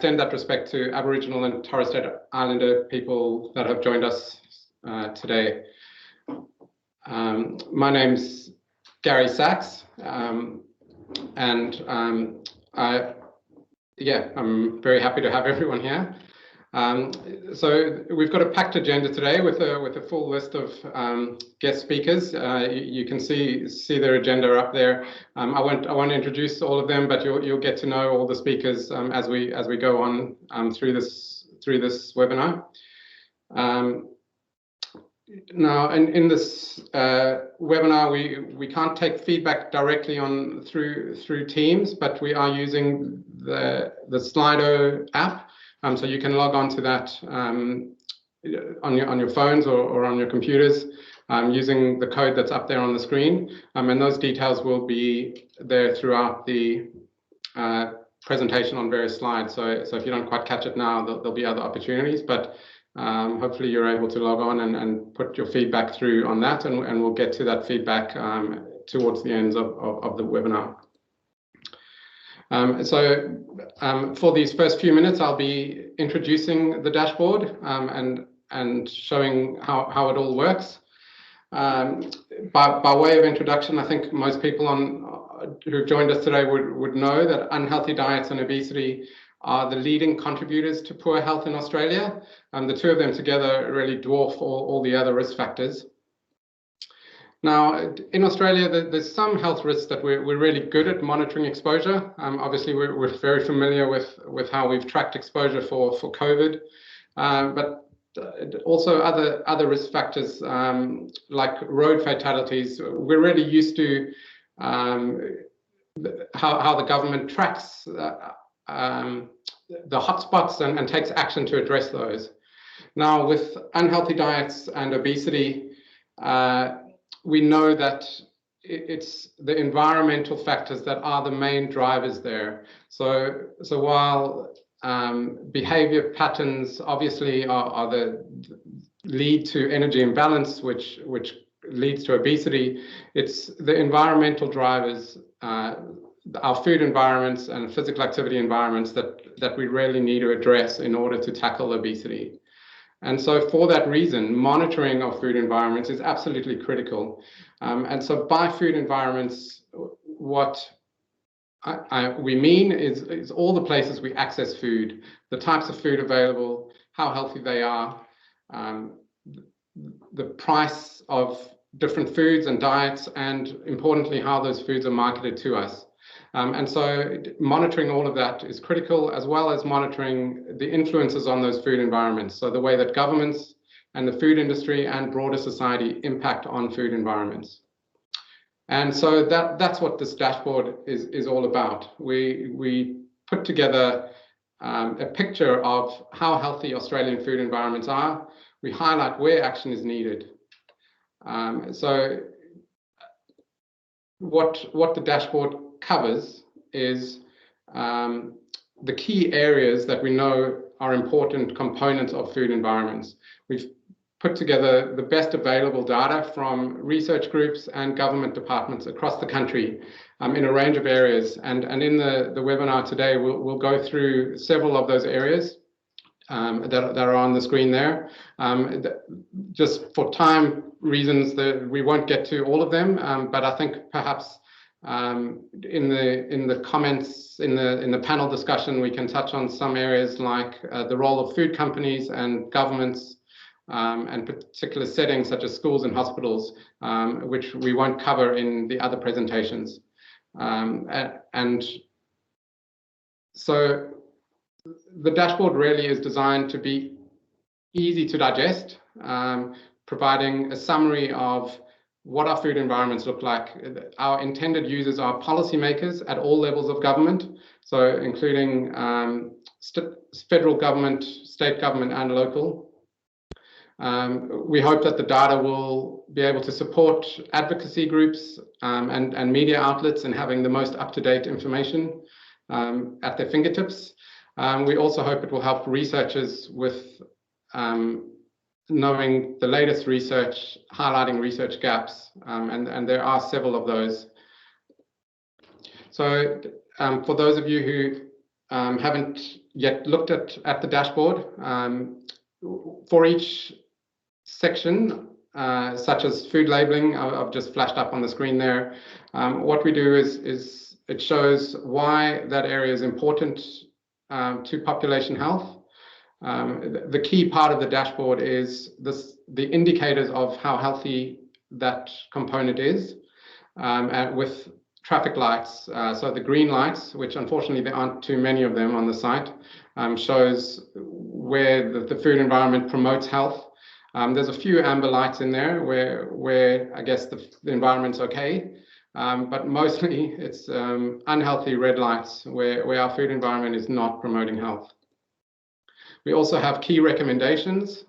extend that respect to Aboriginal and Torres Strait Islander people that have joined us today. My name's Gary Sachs, and I'm very happy to have everyone here. So we've got a packed agenda today with a full list of guest speakers. You can see their agenda up there. I won't introduce all of them, but you'll get to know all the speakers as we go on through this webinar. Now, in this webinar, we can't take feedback directly through Teams, but we are using the Slido app. So you can log on to that on your phones or on your computers using the code that's up there on the screen. And those details will be there throughout the presentation on various slides. So if you don't quite catch it now, there'll be other opportunities. But hopefully you're able to log on and put your feedback through on that, and we'll get to that feedback towards the end of the webinar. For these first few minutes, I'll be introducing the dashboard and showing how it all works. By way of introduction, I think most people who've joined us today would know that unhealthy diets and obesity are the leading contributors to poor health in Australia. The two of them together really dwarf all the other risk factors. Now, in Australia, there's some health risks that we're really good at monitoring exposure. Obviously, we're very familiar with how we've tracked exposure for COVID, but also other risk factors like road fatalities. We're really used to how the government tracks the hotspots and takes action to address those. Now, with unhealthy diets and obesity, we know that it's the environmental factors that are the main drivers there. So while behavior patterns obviously are the lead to energy imbalance, which leads to obesity, it's the environmental drivers, our food environments and physical activity environments that we really need to address in order to tackle obesity. And so for that reason, monitoring of food environments is absolutely critical. And so by food environments, what we mean is all the places we access food, the types of food available, how healthy they are, the price of different foods and diets, and importantly, how those foods are marketed to us. And so monitoring all of that is critical, as well as monitoring the influences on those food environments. So the way that governments and the food industry and broader society impact on food environments. And so that's what this dashboard is all about. We put together a picture of how healthy Australian food environments are. We highlight where action is needed. So what the dashboard covers is the key areas that we know are important components of food environments. We've put together the best available data from research groups and government departments across the country in a range of areas. And in the webinar today, we'll go through several of those areas that are on the screen there. Just for time reasons, we won't get to all of them, but I think perhaps in the comments in the panel discussion, we can touch on some areas like the role of food companies and governments and particular settings such as schools and hospitals, which we won't cover in the other presentations. And so the dashboard really is designed to be easy to digest, providing a summary of what our food environments look like. Our intended users are policymakers at all levels of government, so including federal government, state government, and local. We hope that the data will be able to support advocacy groups and media outlets in having the most up-to-date information at their fingertips. We also hope it will help researchers with knowing the latest research, highlighting research gaps, and there are several of those. So for those of you who haven't yet looked at the dashboard, for each section, such as food labeling, I've just flashed up on the screen there. What we do is it shows why that area is important to population health. The key part of the dashboard is the indicators of how healthy that component is, with traffic lights. So the green lights, which unfortunately there aren't too many of them on the site, shows where the food environment promotes health. There's a few amber lights in there where I guess the environment's okay, but mostly it's unhealthy red lights where our food environment is not promoting health. We also have key recommendations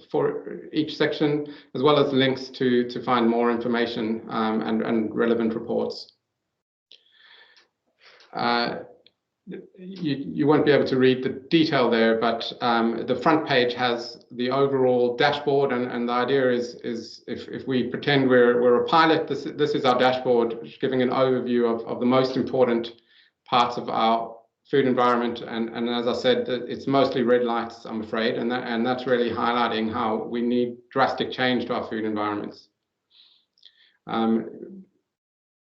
for each section, as well as links to find more information and relevant reports. You won't be able to read the detail there, but the front page has the overall dashboard, and the idea is if we pretend we're a pilot, this is our dashboard, giving an overview of the most important parts of our food environment, and as I said, it's mostly red lights, I'm afraid, and that's really highlighting how we need drastic change to our food environments.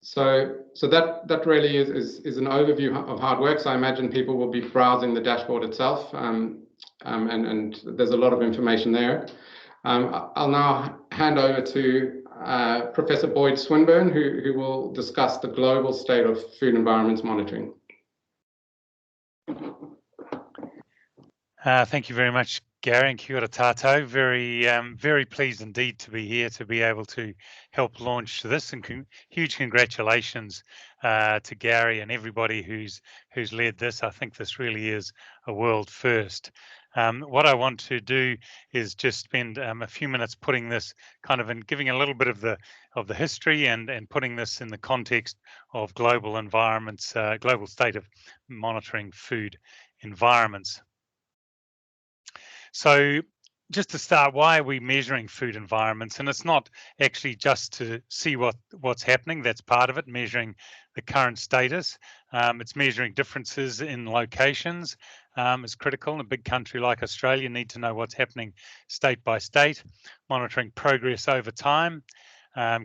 So that really is an overview of how it works. I imagine people will be browsing the dashboard itself, and there's a lot of information there. I'll now hand over to Professor Boyd Swinburne, who will discuss the global state of food environments monitoring. Thank you very much, Gary, and kia ora tātou. Very pleased indeed to be here to be able to help launch this, and huge congratulations to Gary and everybody who's led this. I think this really is a world first. What I want to do is just spend a few minutes putting this kind of in, giving a little bit of the history and putting this in the context of global environments, global state of monitoring food environments. So just to start, why are we measuring food environments? And it's not actually just to see what's happening. That's part of it, measuring the current status. It's measuring differences in locations is critical. In a big country like Australia, you need to know what's happening state by state, monitoring progress over time,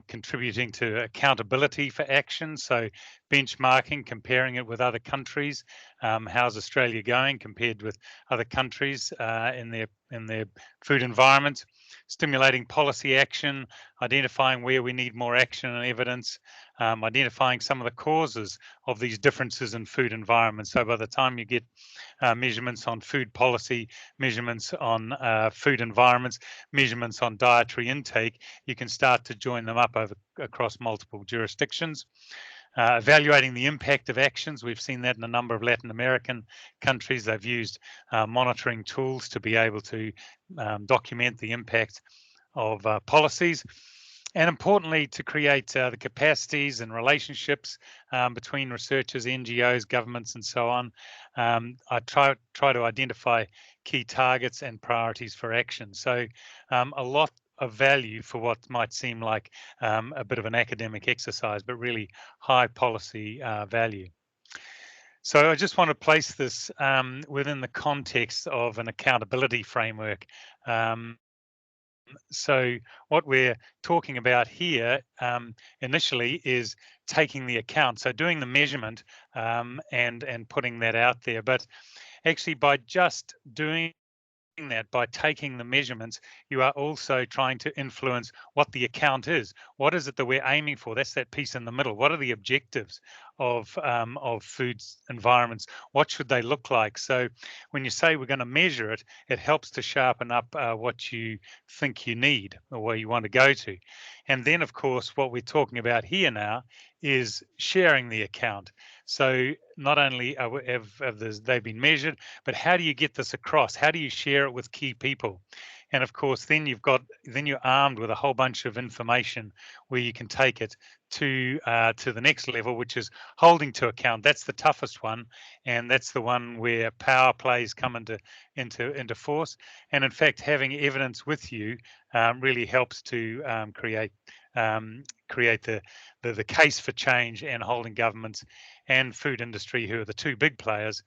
contributing to accountability for action. So benchmarking, comparing it with other countries. How's Australia going compared with other countries in their food environment? Stimulating policy action, identifying where we need more action and evidence, identifying some of the causes of these differences in food environments. So by the time you get measurements on food policy, measurements on food environments, measurements on dietary intake, you can start to join them up across multiple jurisdictions. Evaluating the impact of actions. We've seen that in a number of Latin American countries. They've used monitoring tools to be able to document the impact of policies. And importantly, to create the capacities and relationships between researchers, NGOs, governments, and so on. I try to identify key targets and priorities for action. So a lot of value for what might seem like a bit of an academic exercise, but really high policy value. So I just want to place this within the context of an accountability framework. So what we're talking about here initially is taking the account, so doing the measurement and putting that out there. But actually, by just doing that, by taking the measurements, you are also trying to influence what the account is. What is it that we're aiming for? That's that piece in the middle. What are the objectives of food environments? What should they look like? So when you say we're going to measure it, it helps to sharpen up what you think you need or where you want to go to. And then, of course, what we're talking about here now is sharing the account. So not only have they been measured, but how do you get this across? How do you share it with key people? And of course, then you're armed with a whole bunch of information where you can take it to the next level, which is holding to account. That's the toughest one, and that's the one where power plays come into force. And in fact, having evidence with you really helps to create the case for change and holding governments and food industry, who are the two big players,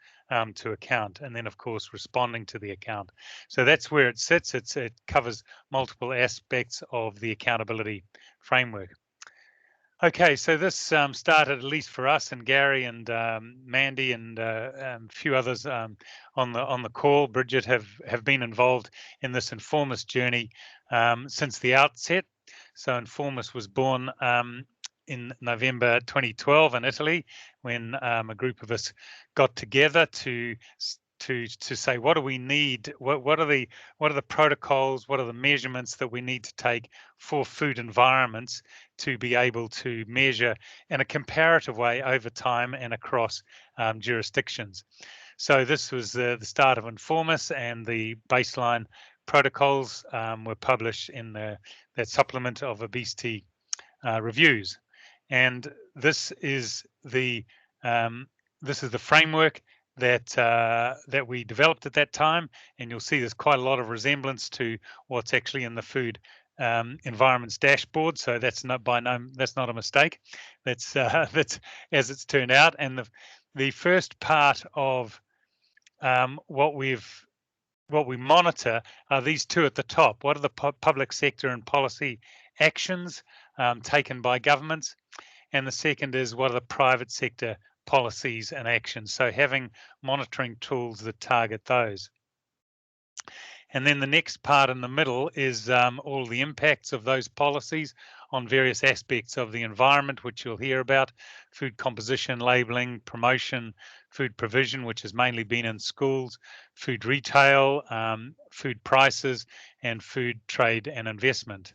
to account, and then of course responding to the account. So that's where it sits. It covers multiple aspects of the accountability framework. Okay, so this started, at least for us, and Gary and Mandy and a few others on the call. Bridget have been involved in this INFORMAS journey since the outset. So INFORMAS was born in November 2012 in Italy, when a group of us got together to say, what do we need? What are the protocols? What are the measurements that we need to take for food environments to be able to measure in a comparative way over time and across jurisdictions? So this was the start of INFORMAS, and the baseline protocols were published in that supplement of obesity reviews. And this is the framework that we developed at that time, and you'll see there's quite a lot of resemblance to what's actually in the food environments dashboard. So that's not a mistake. That's as it's turned out. And the first part of what we monitor are these two at the top. What are the public sector and policy actions taken by governments? And the second is, what are the private sector policies and actions? So having monitoring tools that target those. And then the next part in the middle is all the impacts of those policies on various aspects of the environment, which you'll hear about: food composition, labelling, promotion, food provision, which has mainly been in schools, food retail, food prices, and food trade and investment.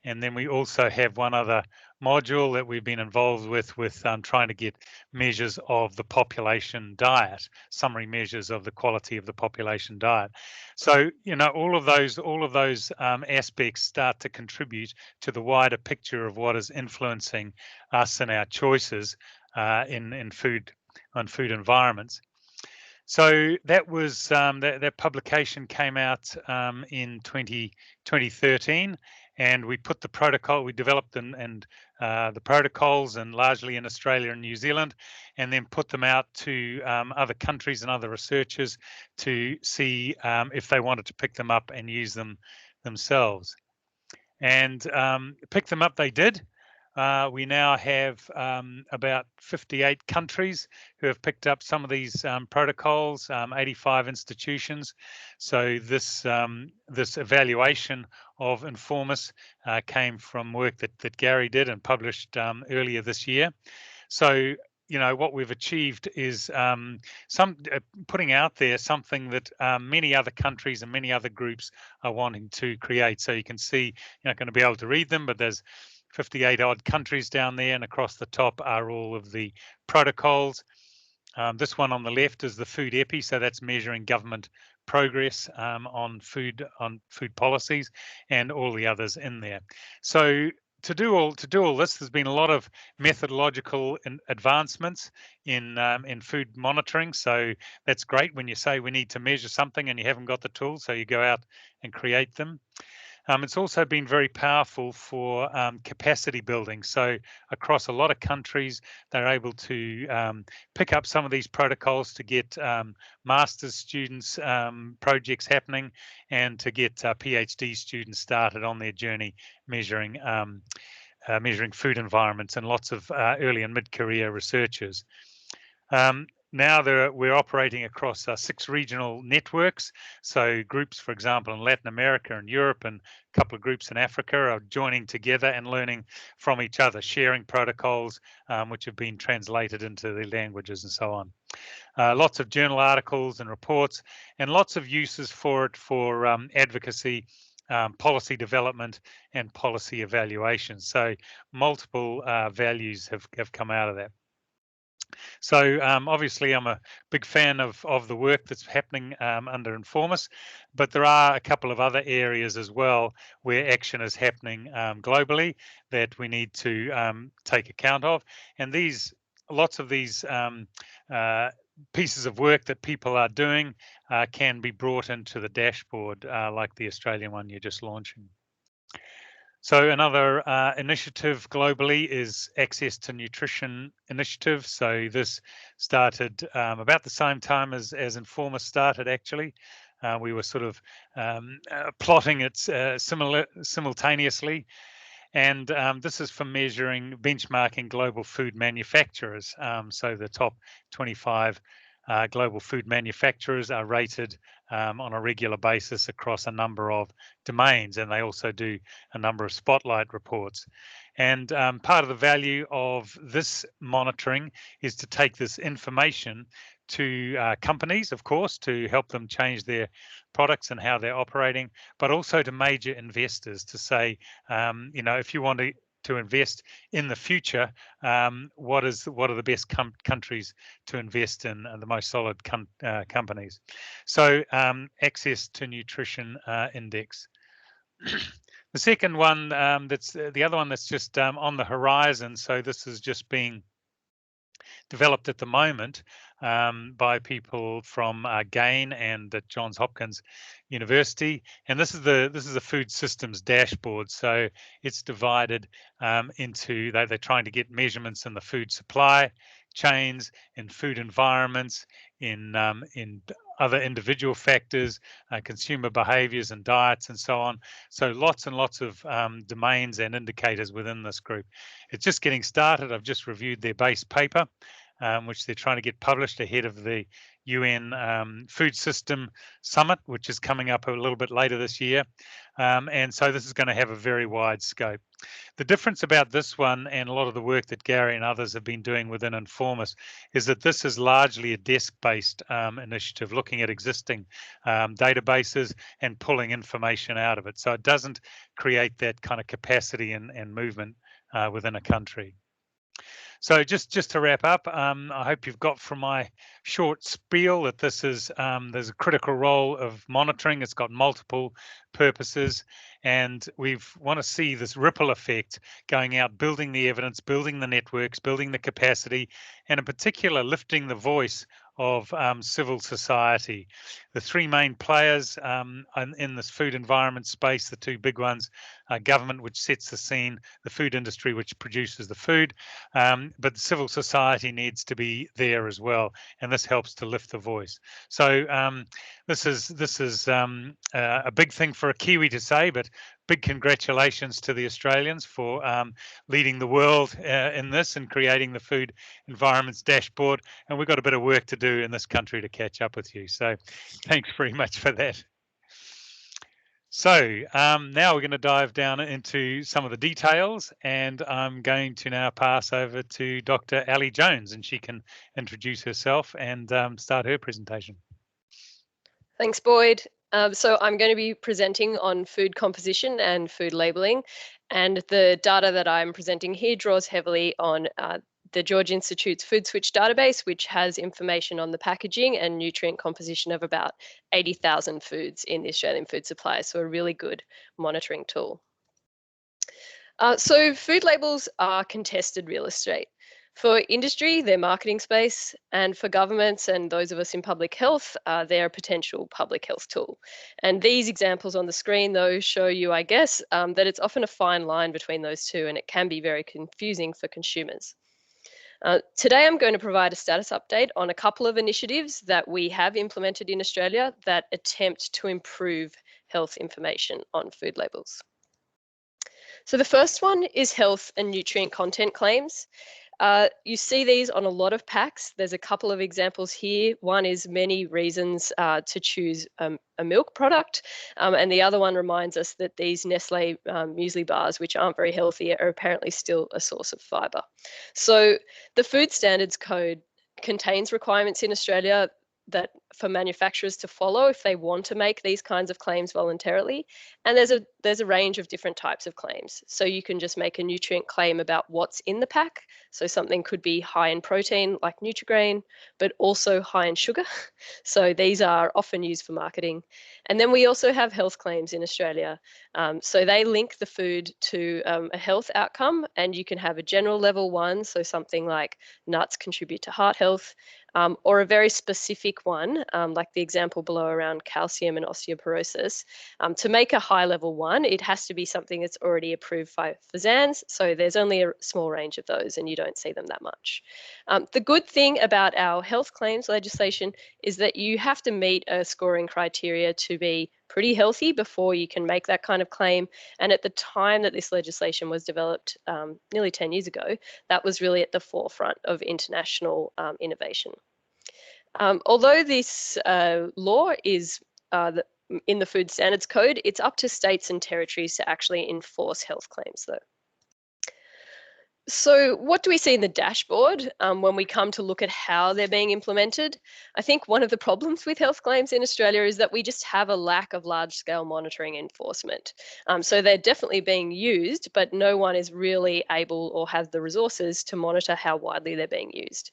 And then we also have one other module that we've been involved with trying to get measures of the population diet, summary measures of the quality of the population diet. So, you know, all of those aspects start to contribute to the wider picture of what is influencing us and our choices in food environments. So that was that publication came out in 2013, and we put the protocol, we developed the protocols, and largely in Australia and New Zealand, and then put them out to other countries and other researchers to see if they wanted to pick them up and use them themselves. And pick them up they did. We now have about 58 countries who have picked up some of these protocols, 85 institutions. So this evaluation of INFORMAS came from work that Gary did and published earlier this year. So, you know, what we've achieved is putting out there something that many other countries and many other groups are wanting to create. So you can see, you're not going to be able to read them, but there's 58 odd countries down there, and across the top are all of the protocols. This one on the left is the food epi, so that's measuring government progress on food policies, and all the others in there. So to do all this, there's been a lot of methodological advancements in food monitoring. So that's great when you say we need to measure something and you haven't got the tools, so you go out and create them. It's also been very powerful for capacity building. So across a lot of countries, they're able to pick up some of these protocols to get master's students projects happening, and to get PhD students started on their journey measuring food environments, and lots of early and mid-career researchers. Now we're operating across 6 regional networks. So groups, for example, in Latin America and Europe, and a couple of groups in Africa are joining together and learning from each other, sharing protocols which have been translated into their languages and so on. Lots of journal articles and reports, and lots of uses for it for advocacy, policy development, and policy evaluation. So multiple values have come out of that. So obviously I'm a big fan of the work that's happening under INFORMAS, but there are a couple of other areas as well where action is happening globally that we need to take account of. And lots of these pieces of work that people are doing can be brought into the dashboard, like the Australian one you're just launching. So another initiative globally is Access to Nutrition Initiative. So this started about the same time as INFORMAS started, actually. We were sort of plotting it simultaneously. And this is for measuring, benchmarking global food manufacturers. So the top 25 global food manufacturers are rated on a regular basis across a number of domains, and they also do a number of spotlight reports. And part of the value of this monitoring is to take this information to companies, of course, to help them change their products and how they're operating, but also to major investors to say, you know, if you want to invest in the future, what are the best countries to invest in, the most solid companies. So Access to Nutrition Index. The second one, that's the other one that's just on the horizon. So this is just being developed at the moment by people from GAIN and at Johns Hopkins University, and this is the food systems dashboard. So it's divided into they're trying to get measurements in the food supply chains, in food environments, in other individual factors, consumer behaviors and diets, and so on. So lots and lots of domains and indicators within this group. It's just getting started. I've just reviewed their base paper, which they're trying to get published ahead of the UN Food System Summit, which is coming up a little bit later this year. And so this is going to have a very wide scope. The difference about this one and a lot of the work that Gary and others have been doing within INFORMAS is that this is largely a desk-based initiative, looking at existing databases and pulling information out of it. So it doesn't create that kind of capacity and movement within a country. So just to wrap up, I hope you've got from my short spiel that this is there's a critical role of monitoring. It's got multiple purposes, and we want to see this ripple effect going out, building the evidence, building the networks, building the capacity, and in particular lifting the voice of civil society. The three main players in this food environment space, the two big ones, government, which sets the scene, the food industry, which produces the food, but the civil society needs to be there as well, and this helps to lift the voice. So this is a big thing for a Kiwi to say, but big congratulations to the Australians for leading the world in this and creating the food environments dashboard. And we've got a bit of work to do in this country to catch up with you. So thanks very much for that. So now we're going to dive down into some of the details, and I'm going to now pass over to Dr. Ali Jones, and she can introduce herself and start her presentation. Thanks, Boyd. So I'm going to be presenting on food composition and food labelling, and the data that I'm presenting here draws heavily on the George Institute's Food Switch database, which has information on the packaging and nutrient composition of about 80,000 foods in the Australian food supply, so a really good monitoring tool. So food labels are contested real estate. For industry, they're marketing space, and for governments and those of us in public health, they're a potential public health tool. And these examples on the screen, though, show you, I guess, that it's often a fine line between those two, and it can be very confusing for consumers. Today, I'm going to provide a status update on a couple of initiatives that we have implemented in Australia that attempt to improve health information on food labels. So the first one is health and nutrient content claims. You see these on a lot of packs. There's a couple of examples here. One is many reasons to choose a milk product, and the other one reminds us that these Nestle muesli bars, which aren't very healthy, are apparently still a source of fibre. So the Food Standards Code contains requirements in Australia that for manufacturers to follow if they want to make these kinds of claims voluntarily. And there's a range of different types of claims. So you can just make a nutrient claim about what's in the pack. So something could be high in protein like Nutri-Grain, but also high in sugar. So these are often used for marketing. And then we also have health claims in Australia. So they link the food to a health outcome, and you can have a general level one, so something like nuts contribute to heart health, or a very specific one like the example below around calcium and osteoporosis, to make a high level one, it has to be something that's already approved by FSANZ. So there's only a small range of those and you don't see them that much. The good thing about our health claims legislation is that you have to meet a scoring criteria to be pretty healthy before you can make that kind of claim. And at the time that this legislation was developed, nearly 10 years ago, that was really at the forefront of international innovation. Although this law is in the Food Standards Code, it's up to states and territories to actually enforce health claims though. So what do we see in the dashboard when we come to look at how they're being implemented? I think one of the problems with health claims in Australia is that we just have a lack of large-scale monitoring enforcement. So they're definitely being used, but no one is really able or has the resources to monitor how widely they're being used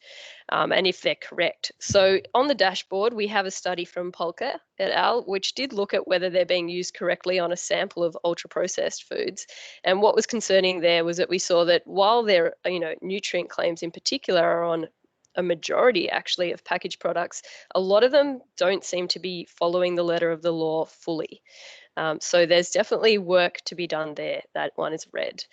and if they're correct. So on the dashboard, we have a study from Polka et al., which did look at whether they're being used correctly on a sample of ultra-processed foods. And what was concerning there was that we saw that while their nutrient claims in particular are on a majority actually of packaged products, a lot of them don't seem to be following the letter of the law fully. So there's definitely work to be done there. That one is red.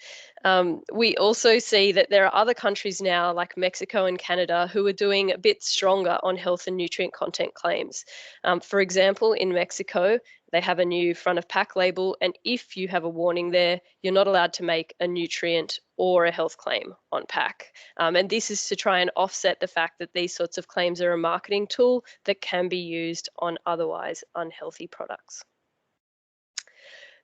We also see that there are other countries now like Mexico and Canada who are doing a bit stronger on health and nutrient content claims. For example, in Mexico, they have a new front of pack label, and if you have a warning there, you're not allowed to make a nutrient or a health claim on pack. And this is to try and offset the fact that these sorts of claims are a marketing tool that can be used on otherwise unhealthy products.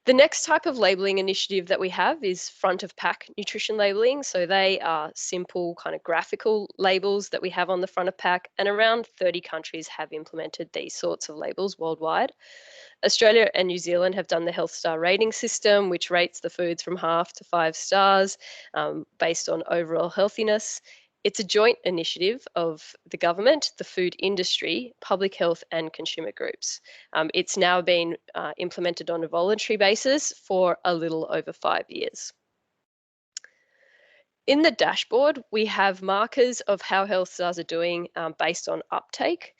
The next type of labelling initiative that we have is front of pack nutrition labelling. So they are simple kind of graphical labels that we have on the front of pack, and around 30 countries have implemented these sorts of labels worldwide. Australia and New Zealand have done the Health Star rating system, which rates the foods from 0.5 to 5 stars based on overall healthiness. It's a joint initiative of the government, the food industry, public health and consumer groups. It's now been implemented on a voluntary basis for a little over 5 years. In the dashboard, we have markers of how health stars are doing based on uptake.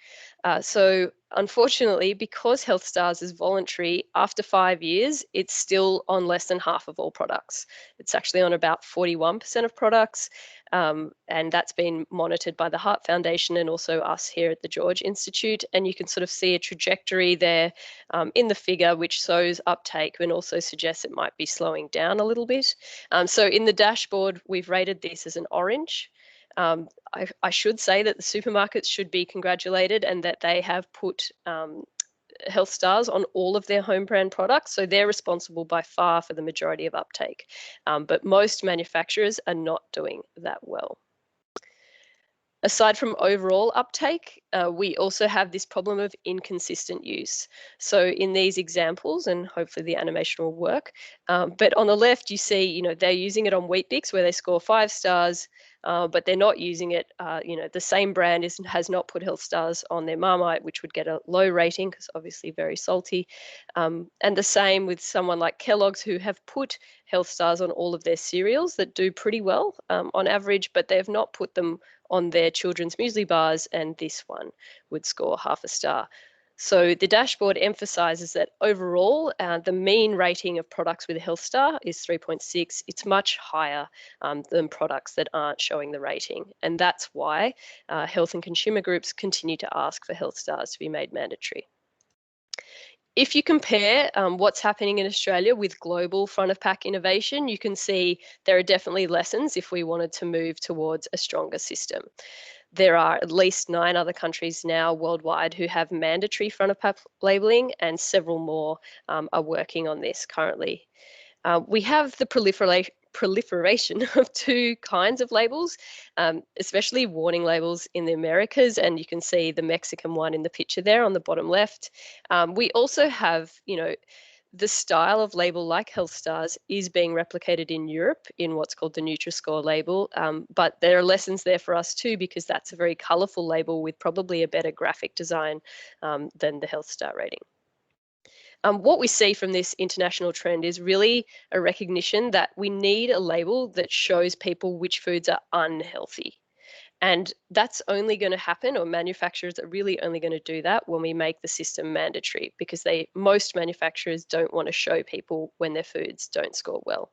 So unfortunately, because health stars is voluntary, after 5 years, it's still on less than half of all products. It's actually on about 41% of products. And that's been monitored by the Heart Foundation and also us here at the George Institute. And you can sort of see a trajectory there in the figure, which shows uptake and also suggests it might be slowing down a little bit. So in the dashboard, we've rated this as an orange. I should say that the supermarkets should be congratulated and that they have put health stars on all of their home brand products. So they're responsible by far for the majority of uptake. But most manufacturers are not doing that well. Aside from overall uptake, we also have this problem of inconsistent use. So in these examples, and hopefully the animation will work, but on the left you see, they're using it on Weet-Bix where they score 5 stars, but they're not using it, the same brand has not put health stars on their Marmite, which would get a low rating because obviously very salty. And the same with someone like Kellogg's, who have put health stars on all of their cereals that do pretty well on average, but they have not put them on their children's muesli bars, and this one would score 0.5 star. So the dashboard emphasizes that overall, the mean rating of products with a health star is 3.6. It's much higher than products that aren't showing the rating. And that's why health and consumer groups continue to ask for health stars to be made mandatory. If you compare what's happening in Australia with global front of pack innovation, you can see there are definitely lessons if we wanted to move towards a stronger system. There are at least 9 other countries now worldwide who have mandatory front of pack labelling, and several more are working on this currently. We have the proliferation of 2 kinds of labels, especially warning labels in the Americas, and you can see the Mexican one in the picture there on the bottom left. We also have, the style of label like health stars is being replicated in Europe in what's called the Nutri-Score label, but there are lessons there for us too, because that's a very colourful label with probably a better graphic design than the health star rating. What we see from this international trend is really a recognition that we need a label that shows people which foods are unhealthy. And that's only going to happen, or manufacturers are really only going to do that when we make the system mandatory, because most manufacturers don't want to show people when their foods don't score well.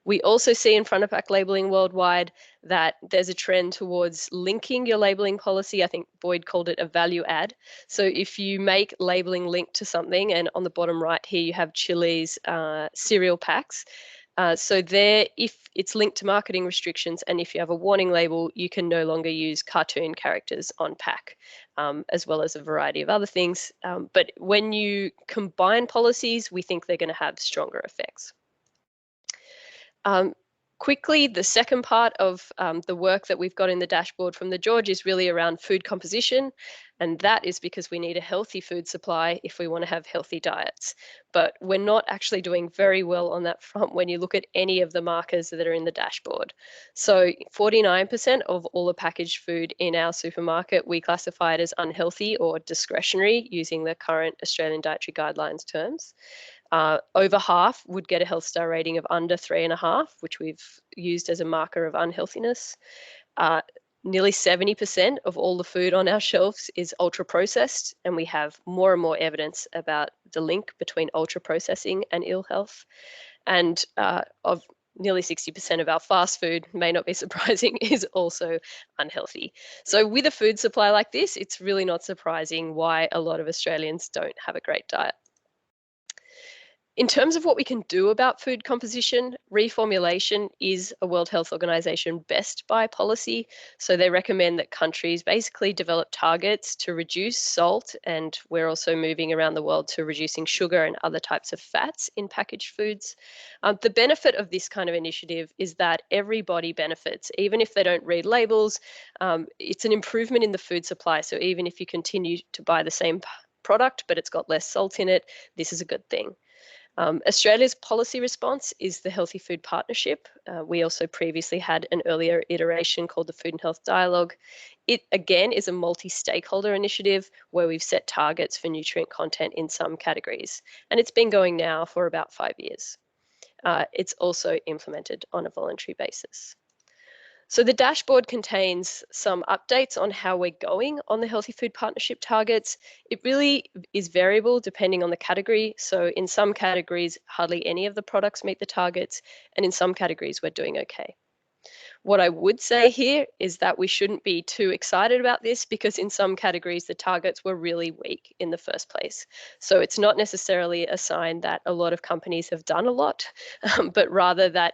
We also see in front of pack labeling worldwide that there's a trend towards linking your labeling policy. I think Boyd called it a value add. So if you make labeling linked to something, and on the bottom right here you have Chili's cereal packs. So there, if it's linked to marketing restrictions, and if you have a warning label, you can no longer use cartoon characters on pack, as well as a variety of other things. But when you combine policies, we think they're going to have stronger effects. Quickly, the second part of the work that we've got in the dashboard from the George is really around food composition, and that is because we need a healthy food supply if we want to have healthy diets. But we're not actually doing very well on that front when you look at any of the markers that are in the dashboard. So 49% of all the packaged food in our supermarket, we classify it as unhealthy or discretionary using the current Australian Dietary Guidelines terms. Over half would get a health star rating of under 3.5, which we've used as a marker of unhealthiness. Nearly 70% of all the food on our shelves is ultra processed, and we have more and more evidence about the link between ultra processing and ill health. And of nearly 60% of our fast food, may not be surprising, is also unhealthy. So with a food supply like this, it's really not surprising why a lot of Australians don't have a great diet. In terms of what we can do about food composition, reformulation is a World Health Organization best by policy. So they recommend that countries basically develop targets to reduce salt, and we're also moving around the world to reducing sugar and other types of fats in packaged foods. The benefit of this kind of initiative is that everybody benefits, even if they don't read labels. It's an improvement in the food supply. So even if you continue to buy the same product, but it's got less salt in it, this is a good thing. Australia's policy response is the Healthy Food Partnership. We also previously had an earlier iteration called the Food and Health Dialogue. It, again, is a multi-stakeholder initiative where we've set targets for nutrient content in some categories. And it's been going now for about 5 years. It's also implemented on a voluntary basis. So the dashboard contains some updates on how we're going on the Healthy Food Partnership targets. It really is variable depending on the category. So in some categories, hardly any of the products meet the targets, and in some categories, we're doing okay. What I would say here is that we shouldn't be too excited about this, because in some categories, the targets were really weak in the first place. So it's not necessarily a sign that a lot of companies have done a lot, but rather that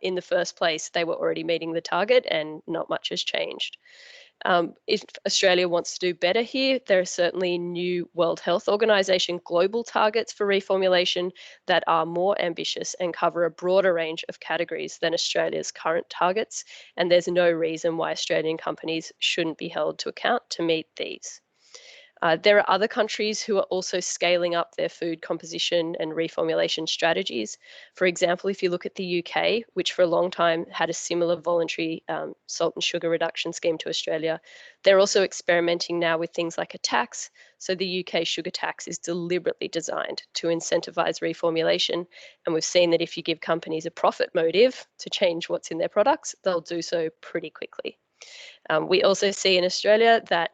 in the first place, they were already meeting the target and not much has changed. If Australia wants to do better here, there are certainly new World Health Organization global targets for reformulation that are more ambitious and cover a broader range of categories than Australia's current targets. And there's no reason why Australian companies shouldn't be held to account to meet these. There are other countries who are also scaling up their food composition and reformulation strategies. For example, if you look at the UK, which for a long time had a similar voluntary salt and sugar reduction scheme to Australia, they're also experimenting now with things like a tax. So the UK sugar tax is deliberately designed to incentivize reformulation. And we've seen that if you give companies a profit motive to change what's in their products, they'll do so pretty quickly. We also see in Australia that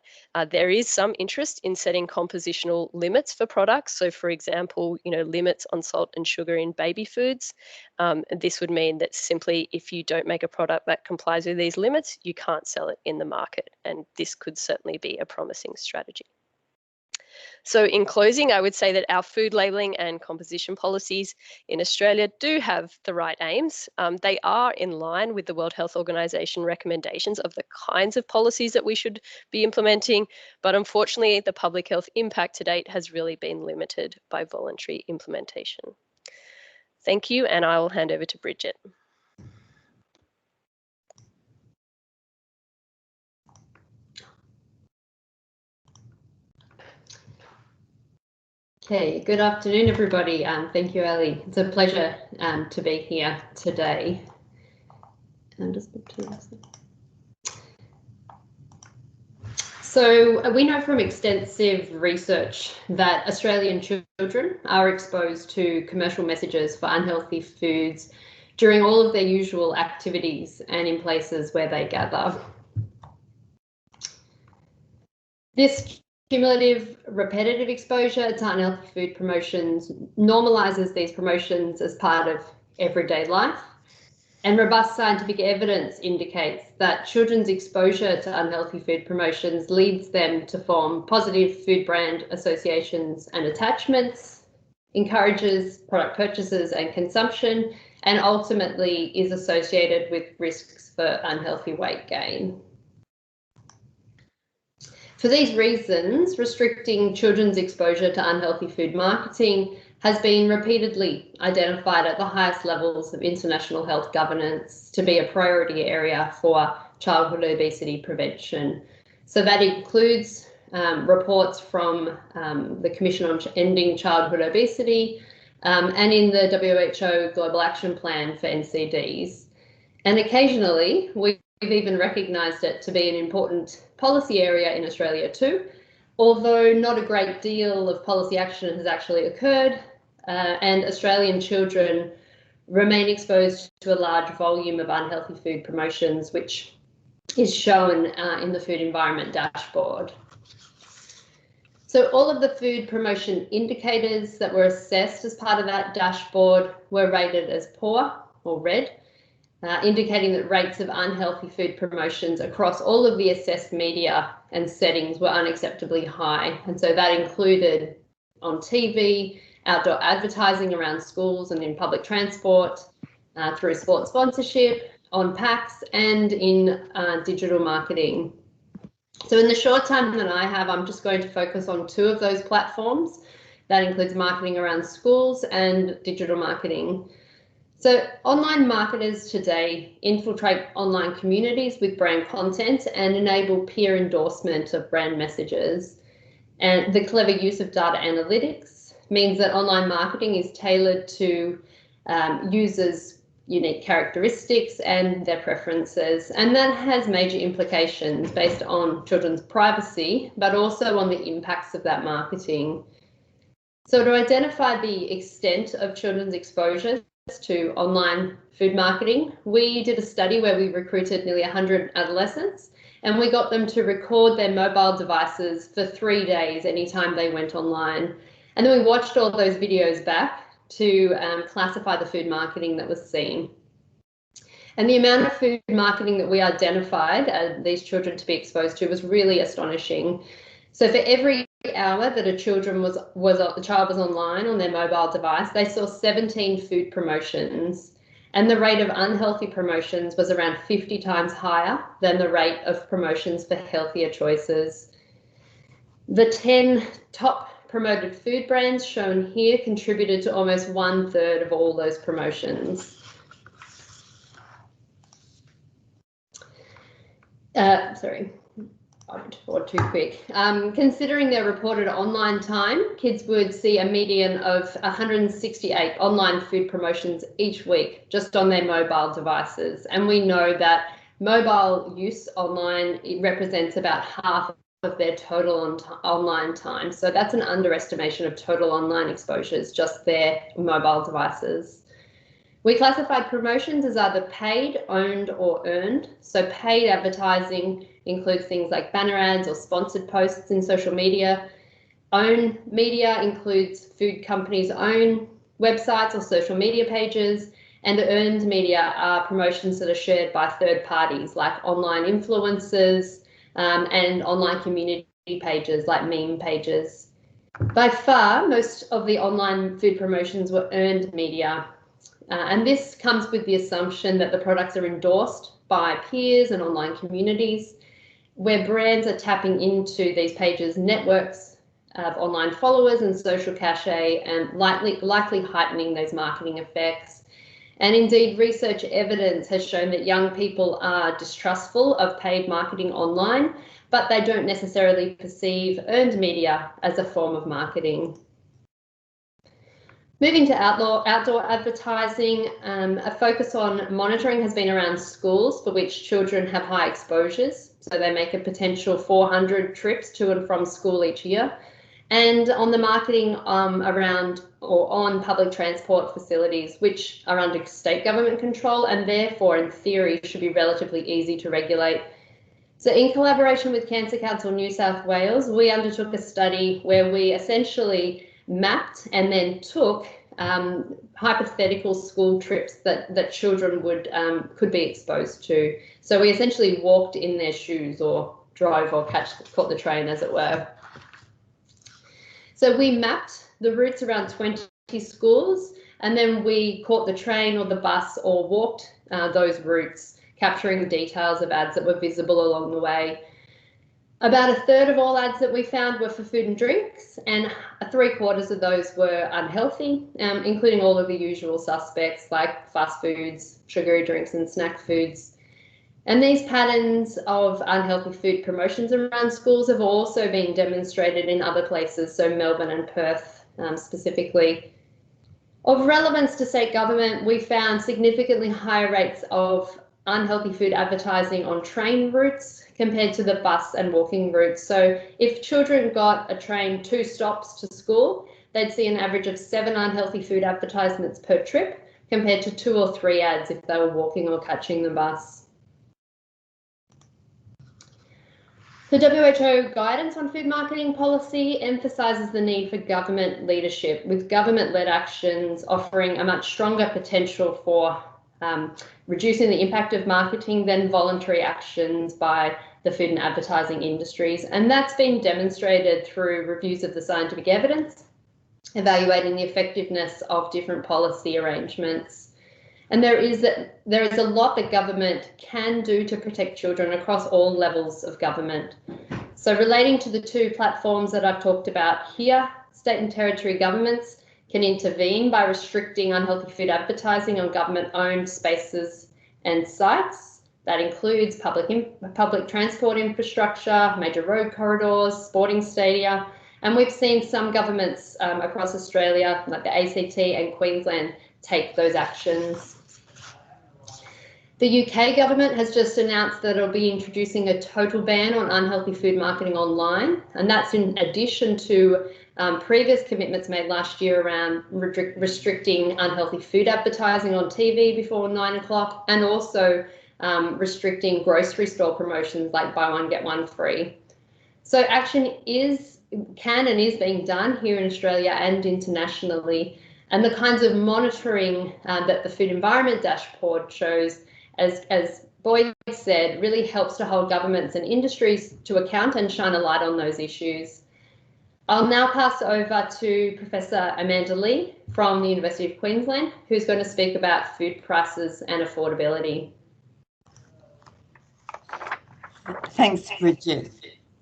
there is some interest in setting compositional limits for products. So for example, limits on salt and sugar in baby foods. This would mean that simply if you don't make a product that complies with these limits, you can't sell it in the market. And this could certainly be a promising strategy. So in closing, I would say that our food labelling and composition policies in Australia do have the right aims. They are in line with the World Health Organization recommendations of the kinds of policies that we should be implementing, but unfortunately the public health impact to date has really been limited by voluntary implementation. Thank you, and I will hand over to Bridget. Okay, good afternoon, everybody. Thank you, Ali. It's a pleasure to be here today. So we know from extensive research that Australian children are exposed to commercial messages for unhealthy foods during all of their usual activities and in places where they gather. This cumulative repetitive exposure to unhealthy food promotions normalises these promotions as part of everyday life, and robust scientific evidence indicates that children's exposure to unhealthy food promotions leads them to form positive food brand associations and attachments, encourages product purchases and consumption, and ultimately is associated with risks for unhealthy weight gain. For these reasons, restricting children's exposure to unhealthy food marketing has been repeatedly identified at the highest levels of international health governance to be a priority area for childhood obesity prevention. So that includes reports from the Commission on Ending Childhood Obesity and in the WHO Global Action Plan for NCDs. And occasionally, we've even recognised it to be an important policy area in Australia too, although not a great deal of policy action has actually occurred, and Australian children remain exposed to a large volume of unhealthy food promotions, which is shown in the food environment dashboard. So all of the food promotion indicators that were assessed as part of that dashboard were rated as poor or red, indicating that rates of unhealthy food promotions across all of the assessed media and settings were unacceptably high. And so that included on TV, outdoor advertising around schools and in public transport, through sports sponsorship, on packs, and in digital marketing. So in the short time that I have, I'm just going to focus on two of those platforms. That includes marketing around schools and digital marketing. So online marketers today infiltrate online communities with brand content and enable peer endorsement of brand messages. And the clever use of data analytics means that online marketing is tailored to users' unique characteristics and their preferences. And that has major implications based on children's privacy, but also on the impacts of that marketing. So to identify the extent of children's exposure to online food marketing, we did a study where we recruited nearly 100 adolescents, and we got them to record their mobile devices for 3 days anytime they went online. And then we watched all those videos back to classify the food marketing that was seen. And the amount of food marketing that we identified these children to be exposed to was really astonishing. So for every hour that a child was online on their mobile device, they saw 17 food promotions, and the rate of unhealthy promotions was around 50 times higher than the rate of promotions for healthier choices. The 10 top promoted food brands shown here contributed to almost 1/3 of all those promotions. Sorry. Or too quick. Considering their reported online time, kids would see a median of 168 online food promotions each week just on their mobile devices. And we know that mobile use online, it represents about half of their total online time. So that's an underestimation of total online exposures, just their mobile devices. We classified promotions as either paid, owned, or earned. So paid advertising includes things like banner ads or sponsored posts in social media. Owned media includes food companies' own websites or social media pages. And earned media are promotions that are shared by third parties like online influencers and online community pages like meme pages. By far, most of the online food promotions were earned media. And this comes with the assumption that the products are endorsed by peers and online communities, where brands are tapping into these pages' networks of online followers and social cachet, and likely heightening those marketing effects. And indeed, research evidence has shown that young people are distrustful of paid marketing online, but they don't necessarily perceive earned media as a form of marketing. Moving to outdoor advertising, a focus on monitoring has been around schools for which children have high exposures. So they make a potential 400 trips to and from school each year. And on the marketing around or on public transport facilities, which are under state government control and therefore in theory should be relatively easy to regulate. So in collaboration with Cancer Council New South Wales, we undertook a study where we essentially mapped and then took hypothetical school trips that children could be exposed to. So we essentially walked in their shoes or drove or caught the train, as it were. So we mapped the routes around 20 schools, and then we caught the train or the bus or walked those routes, capturing details of ads that were visible along the way. About a third of all ads that we found were for food and drinks, and 3/4 of those were unhealthy, including all of the usual suspects like fast foods, sugary drinks and snack foods. And these patterns of unhealthy food promotions around schools have also been demonstrated in other places, so Melbourne and Perth specifically. Of relevance to state government, we found significantly higher rates of unhealthy food advertising on train routes compared to the bus and walking routes. So if children got a train 2 stops to school, they'd see an average of 7 unhealthy food advertisements per trip compared to 2 or 3 ads if they were walking or catching the bus. The WHO guidance on food marketing policy emphasises the need for government leadership, with government-led actions offering a much stronger potential for reducing the impact of marketing than voluntary actions by the food and advertising industries. And that's been demonstrated through reviews of the scientific evidence, evaluating the effectiveness of different policy arrangements. And there is a lot that government can do to protect children across all levels of government. So relating to the 2 platforms that I've talked about here, state and territory governments can intervene by restricting unhealthy food advertising on government-owned spaces and sites. That includes public transport infrastructure, major road corridors, sporting stadia, and we've seen some governments across Australia, like the ACT and Queensland, take those actions. The UK government has just announced that it'll be introducing a total ban on unhealthy food marketing online, and that's in addition to previous commitments made last year around restricting unhealthy food advertising on TV before 9 o'clock, and also restricting grocery store promotions like buy one, get one free. So action can and is being done here in Australia and internationally, and the kinds of monitoring that the Food Environment Dashboard shows, as Boyd said, really helps to hold governments and industries to account and shine a light on those issues. I'll now pass over to Professor Amanda Lee from the University of Queensland, who's going to speak about food prices and affordability. Thanks, Bridget.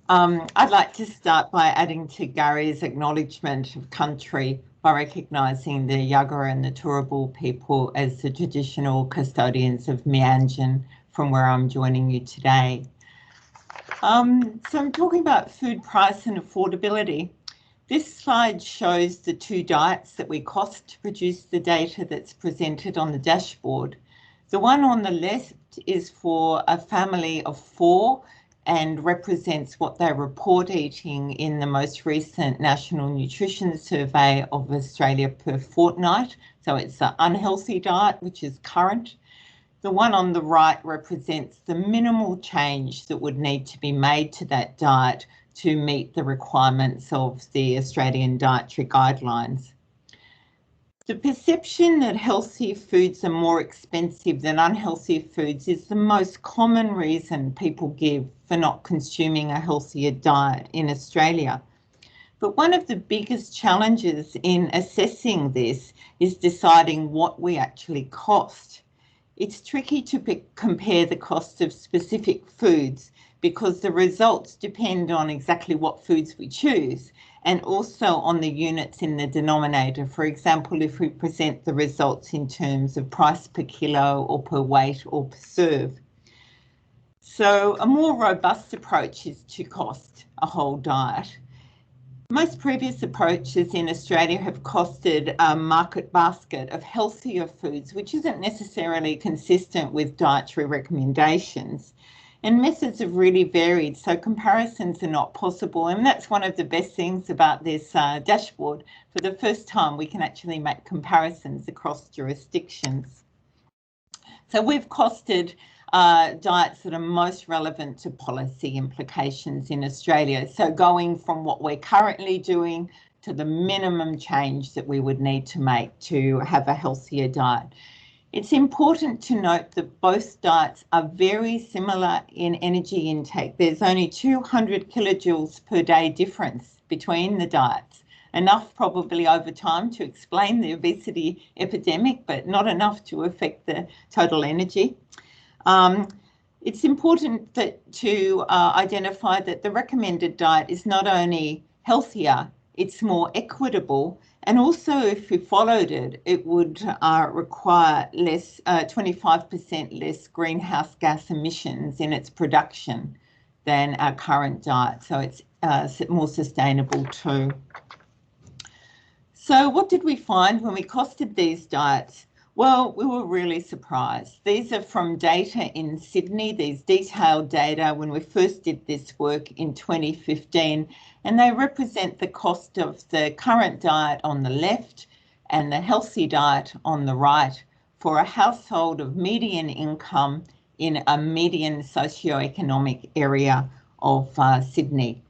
I'd like to start by adding to Gary's acknowledgement of country by recognising the Yagara and the Turrbal people as the traditional custodians of Meanjin, from where I'm joining you today. So I'm talking about food price and affordability. This slide shows the 2 diets that we cost to produce the data that's presented on the dashboard. The one on the left is for a family of 4 and represents what they report eating in the most recent National Nutrition Survey of Australia per fortnight. So it's the unhealthy diet, which is current. The one on the right represents the minimal change that would need to be made to that diet to meet the requirements of the Australian Dietary Guidelines. The perception that healthy foods are more expensive than unhealthy foods is the most common reason people give for not consuming a healthier diet in Australia. But one of the biggest challenges in assessing this is deciding what we actually cost. It's tricky to compare the cost of specific foods because the results depend on exactly what foods we choose and also on the units in the denominator. For example, if we present the results in terms of price per kilo or per weight or per serve. So a more robust approach is to cost a whole diet. Most previous approaches in Australia have costed a market basket of healthier foods, which isn't necessarily consistent with dietary recommendations. And methods have really varied, so comparisons are not possible. And that's one of the best things about this dashboard. For the first time, we can actually make comparisons across jurisdictions. So we've costed diets that are most relevant to policy implications in Australia. So going from what we're currently doing to the minimum change that we would need to make to have a healthier diet. It's important to note that both diets are very similar in energy intake. There's only 200 kilojoules per day difference between the diets. Enough probably over time to explain the obesity epidemic, but not enough to affect the total energy. It's important to identify that the recommended diet is not only healthier, it's more equitable, and also if we followed it, it would require 25% less greenhouse gas emissions in its production than our current diet. So it's more sustainable too. So what did we find when we costed these diets? Well, we were really surprised. These are from data in Sydney, these detailed data when we first did this work in 2015, and they represent the cost of the current diet on the left and the healthy diet on the right for a household of median income in a median socioeconomic area of Sydney.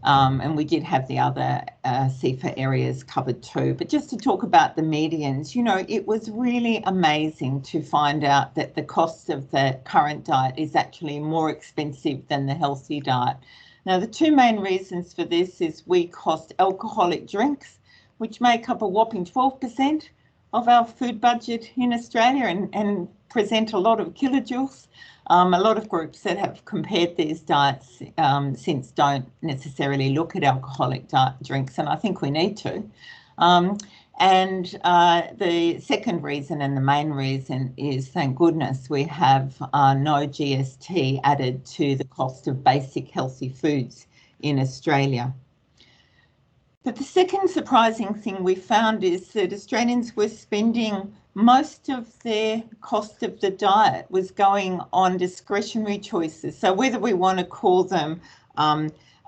And we did have the other CEFA areas covered too. But just to talk about the medians, you know, it was really amazing to find out that the cost of the current diet is actually more expensive than the healthy diet. Now, the two main reasons for this is we cost alcoholic drinks, which make up a whopping 12% of our food budget in Australia and present a lot of kilojoules. A lot of groups that have compared these diets since don't necessarily look at alcoholic drinks, and I think we need to. The second reason and the main reason is, thank goodness, we have no GST added to the cost of basic healthy foods in Australia. But the second surprising thing we found is that Australians were spending most of their cost of the diet was going on discretionary choices. So whether we want to call them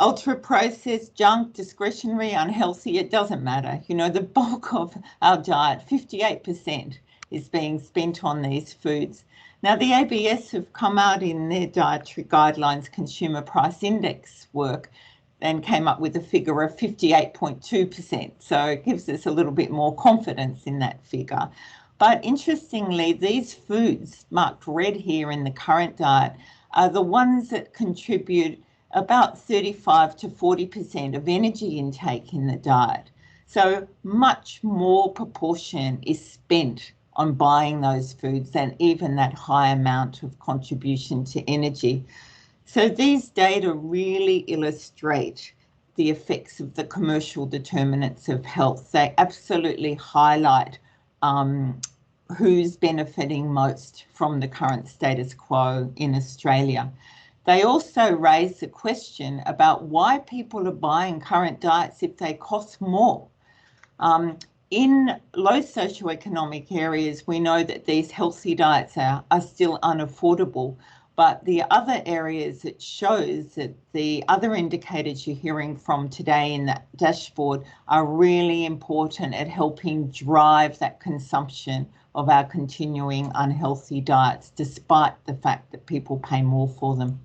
ultra-processed, junk, discretionary, unhealthy, it doesn't matter. You know, the bulk of our diet, 58%, is being spent on these foods. Now, the ABS have come out in their Dietary Guidelines Consumer Price Index work and came up with a figure of 58.2%. So it gives us a little bit more confidence in that figure. But interestingly, these foods marked red here in the current diet are the ones that contribute about 35 to 40% of energy intake in the diet. So much more proportion is spent on buying those foods than even that high amount of contribution to energy. So these data really illustrate the effects of the commercial determinants of health. They absolutely highlight who's benefiting most from the current status quo in Australia. They also raise the question about why people are buying current diets if they cost more. In low socioeconomic areas, we know that these healthy diets are still unaffordable. But the other areas, it shows that the other indicators you're hearing from today in that dashboard are really important at helping drive that consumption of our continuing unhealthy diets, despite the fact that people pay more for them.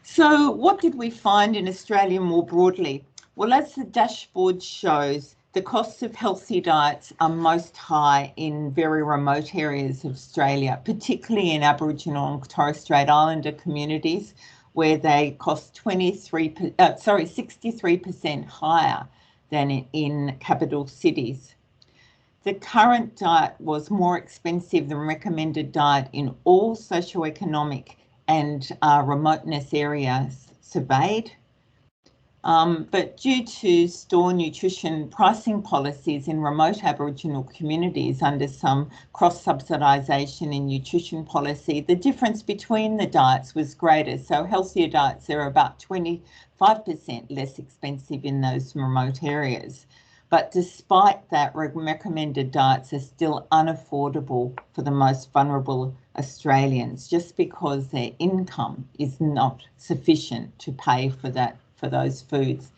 So what did we find in Australia more broadly? Well, as the dashboard shows, the costs of healthy diets are most high in very remote areas of Australia, particularly in Aboriginal and Torres Strait Islander communities, where they cost 63% higher than in capital cities. The current diet was more expensive than recommended diet in all socioeconomic and remoteness areas surveyed. But due to store nutrition pricing policies in remote Aboriginal communities under some cross-subsidisation in nutrition policy, the difference between the diets was greater. So healthier diets are about 25% less expensive in those remote areas. But despite that, recommended diets are still unaffordable for the most vulnerable Australians, just because their income is not sufficient to pay for those foods.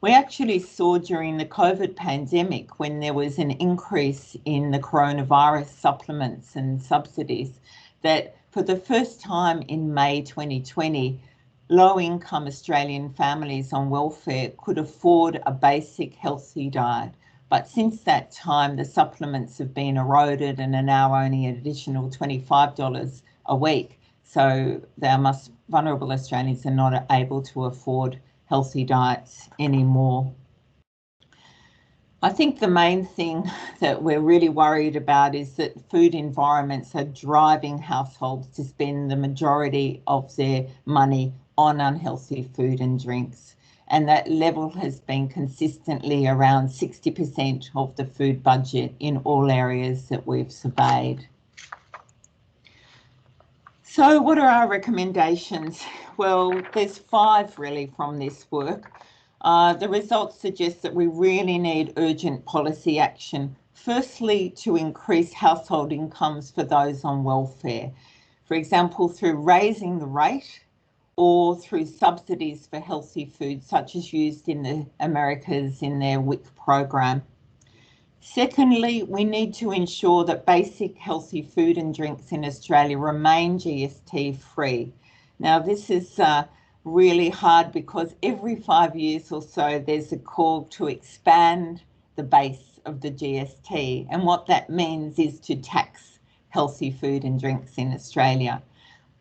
We actually saw during the COVID pandemic, when there was an increase in the coronavirus supplements and subsidies, that for the first time in May 2020, low-income Australian families on welfare could afford a basic healthy diet. But since that time, the supplements have been eroded and are now only an additional $25 a week. So our vulnerable Australians are not able to afford healthy diets anymore. I think the main thing that we're really worried about is that food environments are driving households to spend the majority of their money on unhealthy food and drinks. And that level has been consistently around 60% of the food budget in all areas that we've surveyed. So what are our recommendations? Well, there's 5 really from this work. The results suggest that we really need urgent policy action. Firstly, to increase household incomes for those on welfare. For example, through raising the rate or through subsidies for healthy food, such as used in the Americas in their WIC program. Secondly, we need to ensure that basic healthy food and drinks in Australia remain GST free. Now, this is really hard because every 5 years or so, there's a call to expand the base of the GST. And what that means is to tax healthy food and drinks in Australia.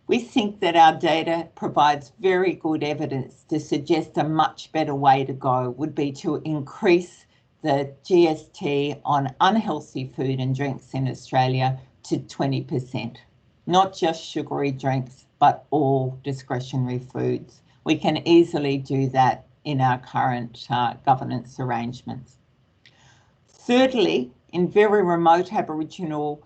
We think that our data provides very good evidence to suggest a much better way to go would be to increase the GST on unhealthy food and drinks in Australia to 20%, not just sugary drinks, but all discretionary foods. We can easily do that in our current governance arrangements. Thirdly, in very remote Aboriginal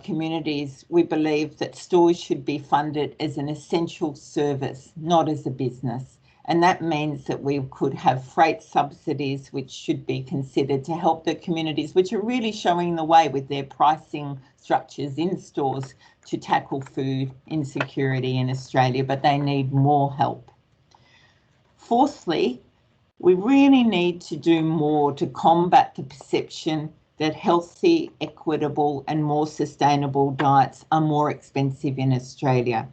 communities, we believe that stores should be funded as an essential service, not as a business. And that means that we could have freight subsidies, which should be considered to help the communities, which are really showing the way with their pricing structures in stores to tackle food insecurity in Australia, but they need more help. Fourthly, we really need to do more to combat the perception that healthy, equitable and more sustainable diets are more expensive in Australia.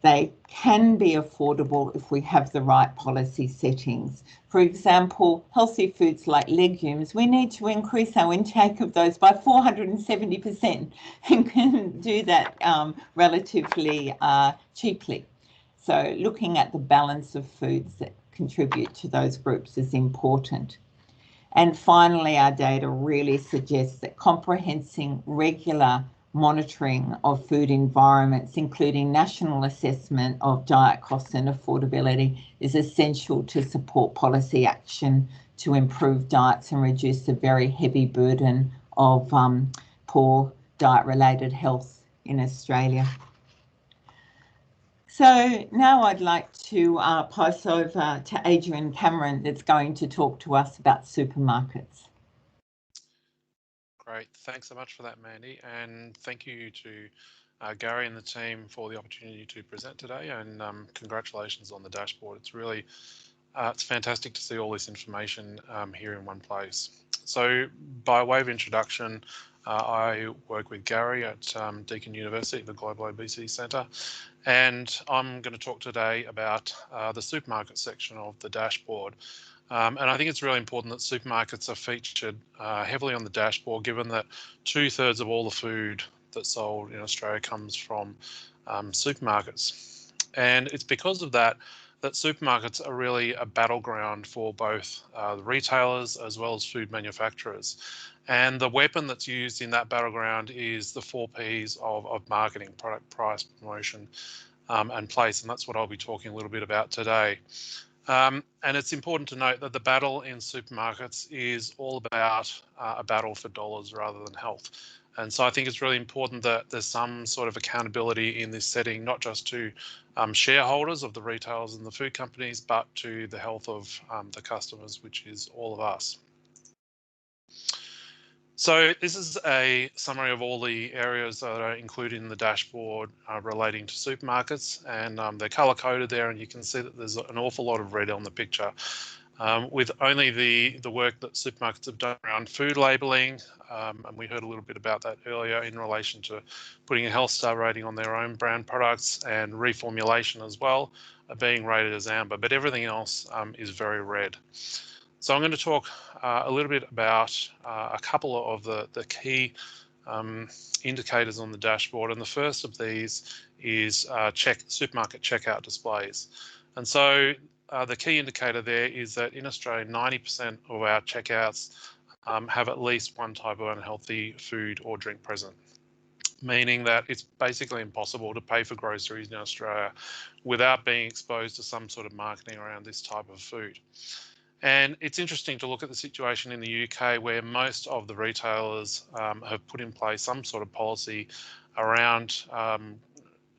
They can be affordable if we have the right policy settings. For example, healthy foods like legumes, we need to increase our intake of those by 470% and can do that relatively cheaply. So looking at the balance of foods that contribute to those groups is important. And finally, our data really suggests that comprehensive regular monitoring of food environments, including national assessment of diet costs and affordability, is essential to support policy action to improve diets and reduce the very heavy burden of poor diet-related health in Australia. So now I'd like to pass over to Adrian Cameron, that's going to talk to us about supermarkets. Great, thanks so much for that, Mandy, and thank you to Gary and the team for the opportunity to present today, and congratulations on the dashboard. It's really, it's fantastic to see all this information here in one place. So by way of introduction, I work with Gary at Deakin University, the Global Obesity Centre, and I'm going to talk today about the supermarket section of the dashboard. And I think it's really important that supermarkets are featured heavily on the dashboard, given that 2/3 of all the food that's sold in Australia comes from supermarkets. And it's because of that supermarkets are really a battleground for both the retailers as well as food manufacturers. And the weapon that's used in that battleground is the 4 Ps of marketing: product, price, promotion, and place. And that's what I'll be talking a little bit about today. And it's important to note that the battle in supermarkets is all about a battle for dollars rather than health. And so I think it's really important that there's some sort of accountability in this setting, not just to shareholders of the retailers and the food companies, but to the health of the customers, which is all of us. So this is a summary of all the areas that are included in the dashboard relating to supermarkets, and they're color coded there, and you can see that there's an awful lot of red on the picture. with only the work that supermarkets have done around food labelling, and we heard a little bit about that earlier in relation to putting a health star rating on their own brand products and reformulation as well, being rated as amber, but everything else is very red. So I'm going to talk a little bit about a couple of the key indicators on the dashboard, and the first of these is supermarket checkout displays. And so the key indicator there is that in Australia, 90% of our checkouts have at least one type of unhealthy food or drink present, meaning that it's basically impossible to pay for groceries in Australia without being exposed to some sort of marketing around this type of food. And it's interesting to look at the situation in the UK, where most of the retailers have put in place some sort of policy around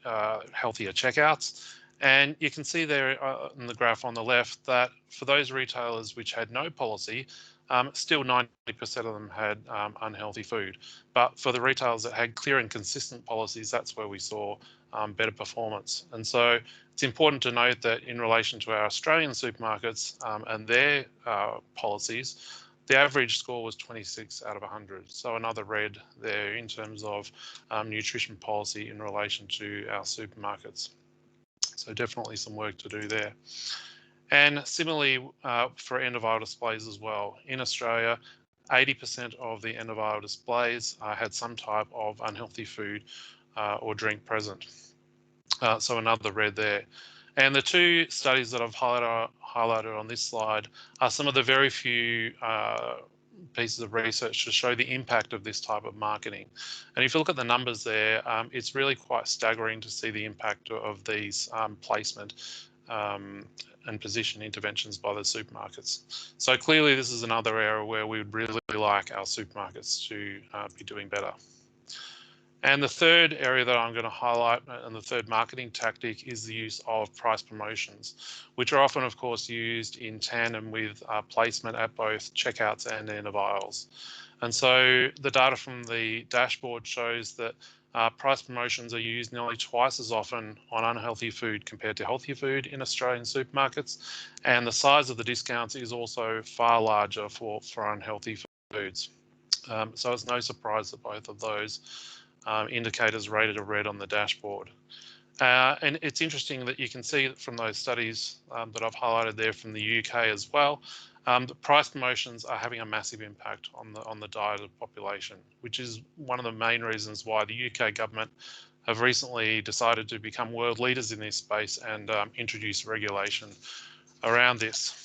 healthier checkouts. And you can see there in the graph on the left that for those retailers which had no policy, still 90% of them had unhealthy food. But for the retailers that had clear and consistent policies, that's where we saw better performance. And so it's important to note that in relation to our Australian supermarkets and their policies, the average score was 26 out of 100. So another red there in terms of nutrition policy in relation to our supermarkets. So definitely some work to do there. And similarly for end of aisle displays as well. In Australia, 80% of the end of aisle displays had some type of unhealthy food or drink present. So another red there. And the two studies that I've highlighted on this slide are some of the very few pieces of research to show the impact of this type of marketing. And if you look at the numbers there, it's really quite staggering to see the impact of these placement and position interventions by the supermarkets. So clearly this is another area where we would really like our supermarkets to be doing better. And the third area that I'm going to highlight, and the third marketing tactic, is the use of price promotions, which are often, of course, used in tandem with placement at both checkouts and end of aisles. And so the data from the dashboard shows that price promotions are used nearly twice as often on unhealthy food compared to healthier food in Australian supermarkets. And the size of the discounts is also far larger for unhealthy foods. So it's no surprise that both of those indicators rated a red on the dashboard. And it's interesting that you can see from those studies that I've highlighted there from the UK as well, that price promotions are having a massive impact on the dieted population, which is one of the main reasons why the UK government have recently decided to become world leaders in this space and introduce regulation around this.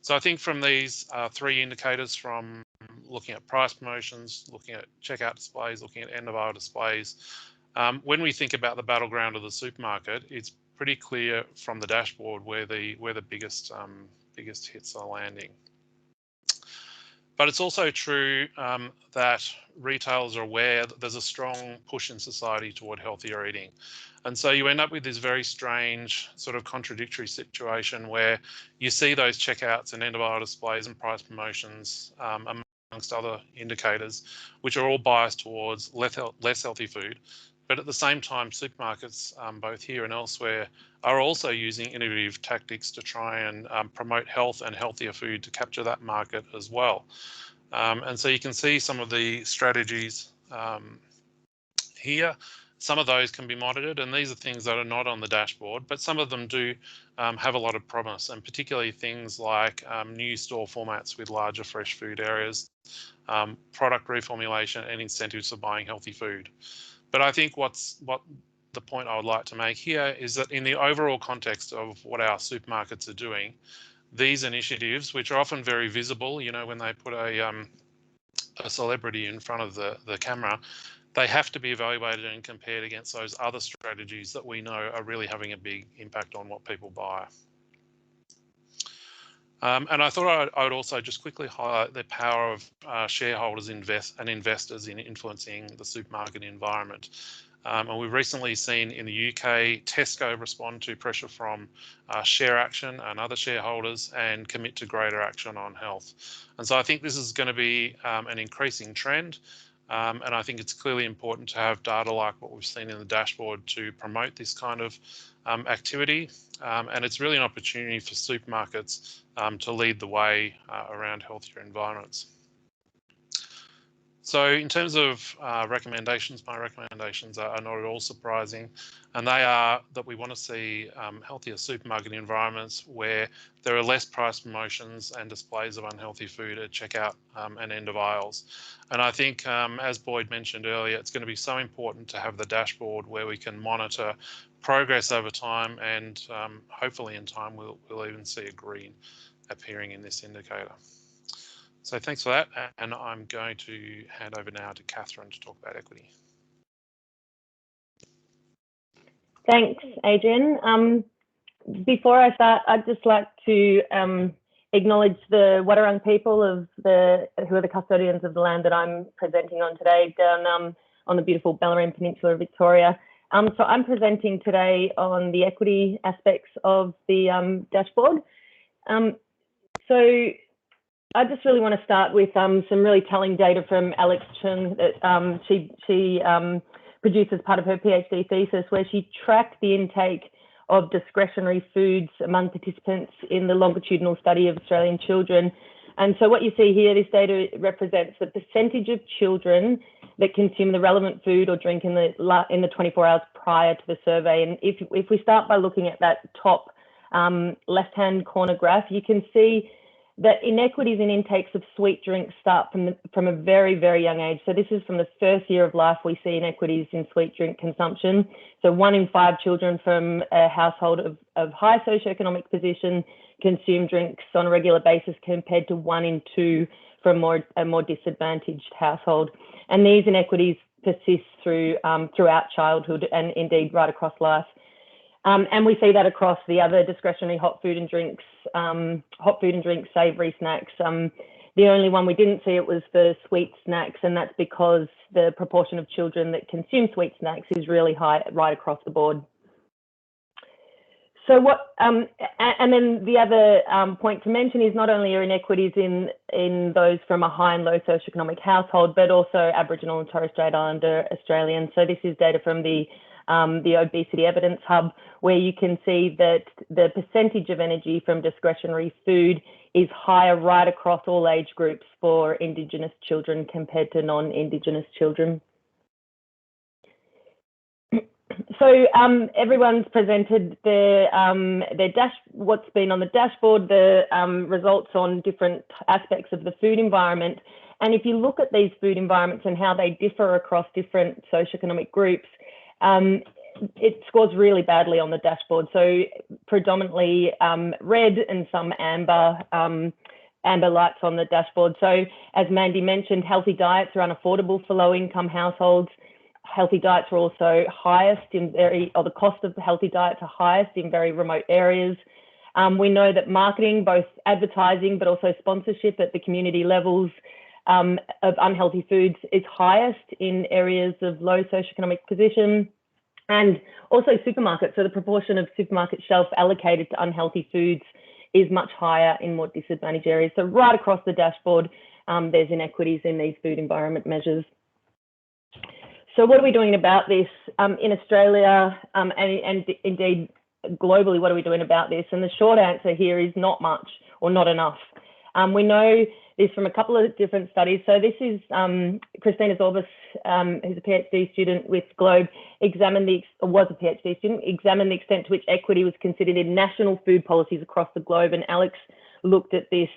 So I think from these three indicators, from looking at price promotions, looking at checkout displays, looking at end of aisle displays, when we think about the battleground of the supermarket, it's pretty clear from the dashboard where the biggest hits are landing. But it's also true that retailers are aware that there's a strong push in society toward healthier eating. And so you end up with this very strange sort of contradictory situation where you see those checkouts and end of aisle displays and price promotions amongst other indicators, which are all biased towards less healthy food. But at the same time, supermarkets, both here and elsewhere, are also using innovative tactics to try and promote health and healthier food to capture that market as well. And so you can see some of the strategies here. Some of those can be monitored, and these are things that are not on the dashboard, but some of them do have a lot of promise, and particularly things like new store formats with larger fresh food areas, product reformulation, and incentives for buying healthy food. But I think what the point I would like to make here is that in the overall context of what our supermarkets are doing, these initiatives, which are often very visible, you know, when they put a celebrity in front of the camera, they have to be evaluated and compared against those other strategies that we know are really having a big impact on what people buy. And I thought I would also just quickly highlight the power of shareholders and investors in influencing the supermarket environment. And we've recently seen in the UK, Tesco respond to pressure from Share Action and other shareholders and commit to greater action on health. And so I think this is going to be an increasing trend. And I think it's clearly important to have data like what we've seen in the dashboard to promote this kind of activity. And it's really an opportunity for supermarkets to lead the way around healthier environments. So in terms of recommendations, my recommendations are not at all surprising, and they are that we want to see healthier supermarket environments where there are less price promotions and displays of unhealthy food at checkout and end of aisles. And I think, as Boyd mentioned earlier, it's going to be so important to have the dashboard where we can monitor progress over time, and hopefully in time we'll even see a green appearing in this indicator. So thanks for that, and I'm going to hand over now to Catherine to talk about equity. Thanks, Adrian. Before I start, I'd just like to acknowledge the Wadawurrung people of who are the custodians of the land that I'm presenting on today down on the beautiful Bellarine Peninsula of Victoria. So I'm presenting today on the equity aspects of the dashboard. So I just really want to start with some really telling data from Alex Chung that she produced as part of her PhD thesis, where she tracked the intake of discretionary foods among participants in the longitudinal study of Australian children. And so what you see here, this data represents the percentage of children that consume the relevant food or drink in the 24 hours prior to the survey. And if we start by looking at that top left-hand corner graph, you can see that inequities in intakes of sweet drinks start from a very, very young age. So this is from the first year of life we see inequities in sweet drink consumption. So 1 in 5 children from a household of high socioeconomic position consume drinks on a regular basis, compared to 1 in 2 from a more disadvantaged household. And these inequities persist throughout childhood and indeed right across life. And we see that across the other discretionary hot food and drinks, savoury snacks. The only one we didn't see it was the sweet snacks, and that's because the proportion of children that consume sweet snacks is really high right across the board. So and then the other point to mention is not only are inequities in those from a high and low socioeconomic household, but also Aboriginal and Torres Strait Islander Australians. So this is data from the Obesity Evidence Hub, where you can see that the percentage of energy from discretionary food is higher right across all age groups for Indigenous children compared to non-Indigenous children. So everyone's presented what's been on the dashboard, the results on different aspects of the food environment. And if you look at these food environments and how they differ across different socioeconomic groups, it scores really badly on the dashboard. So predominantly red and some amber lights on the dashboard. So as Mandy mentioned, healthy diets are unaffordable for low-income households. Healthy diets are also highest the cost of the healthy diets are highest in very remote areas. We know that marketing, both advertising but also sponsorship at the community levels of unhealthy foods, is highest in areas of low socioeconomic position. And also supermarkets, so the proportion of supermarket shelf allocated to unhealthy foods is much higher in more disadvantaged areas. So right across the dashboard, there's inequities in these food environment measures. So what are we doing about this in Australia and indeed globally? What are we doing about this? And the short answer here is not much or not enough. We know this from a couple of different studies. So this is Christina Zorbas, who's a PhD student with Globe, examined the extent to which equity was considered in national food policies across the globe. And Alex looked at this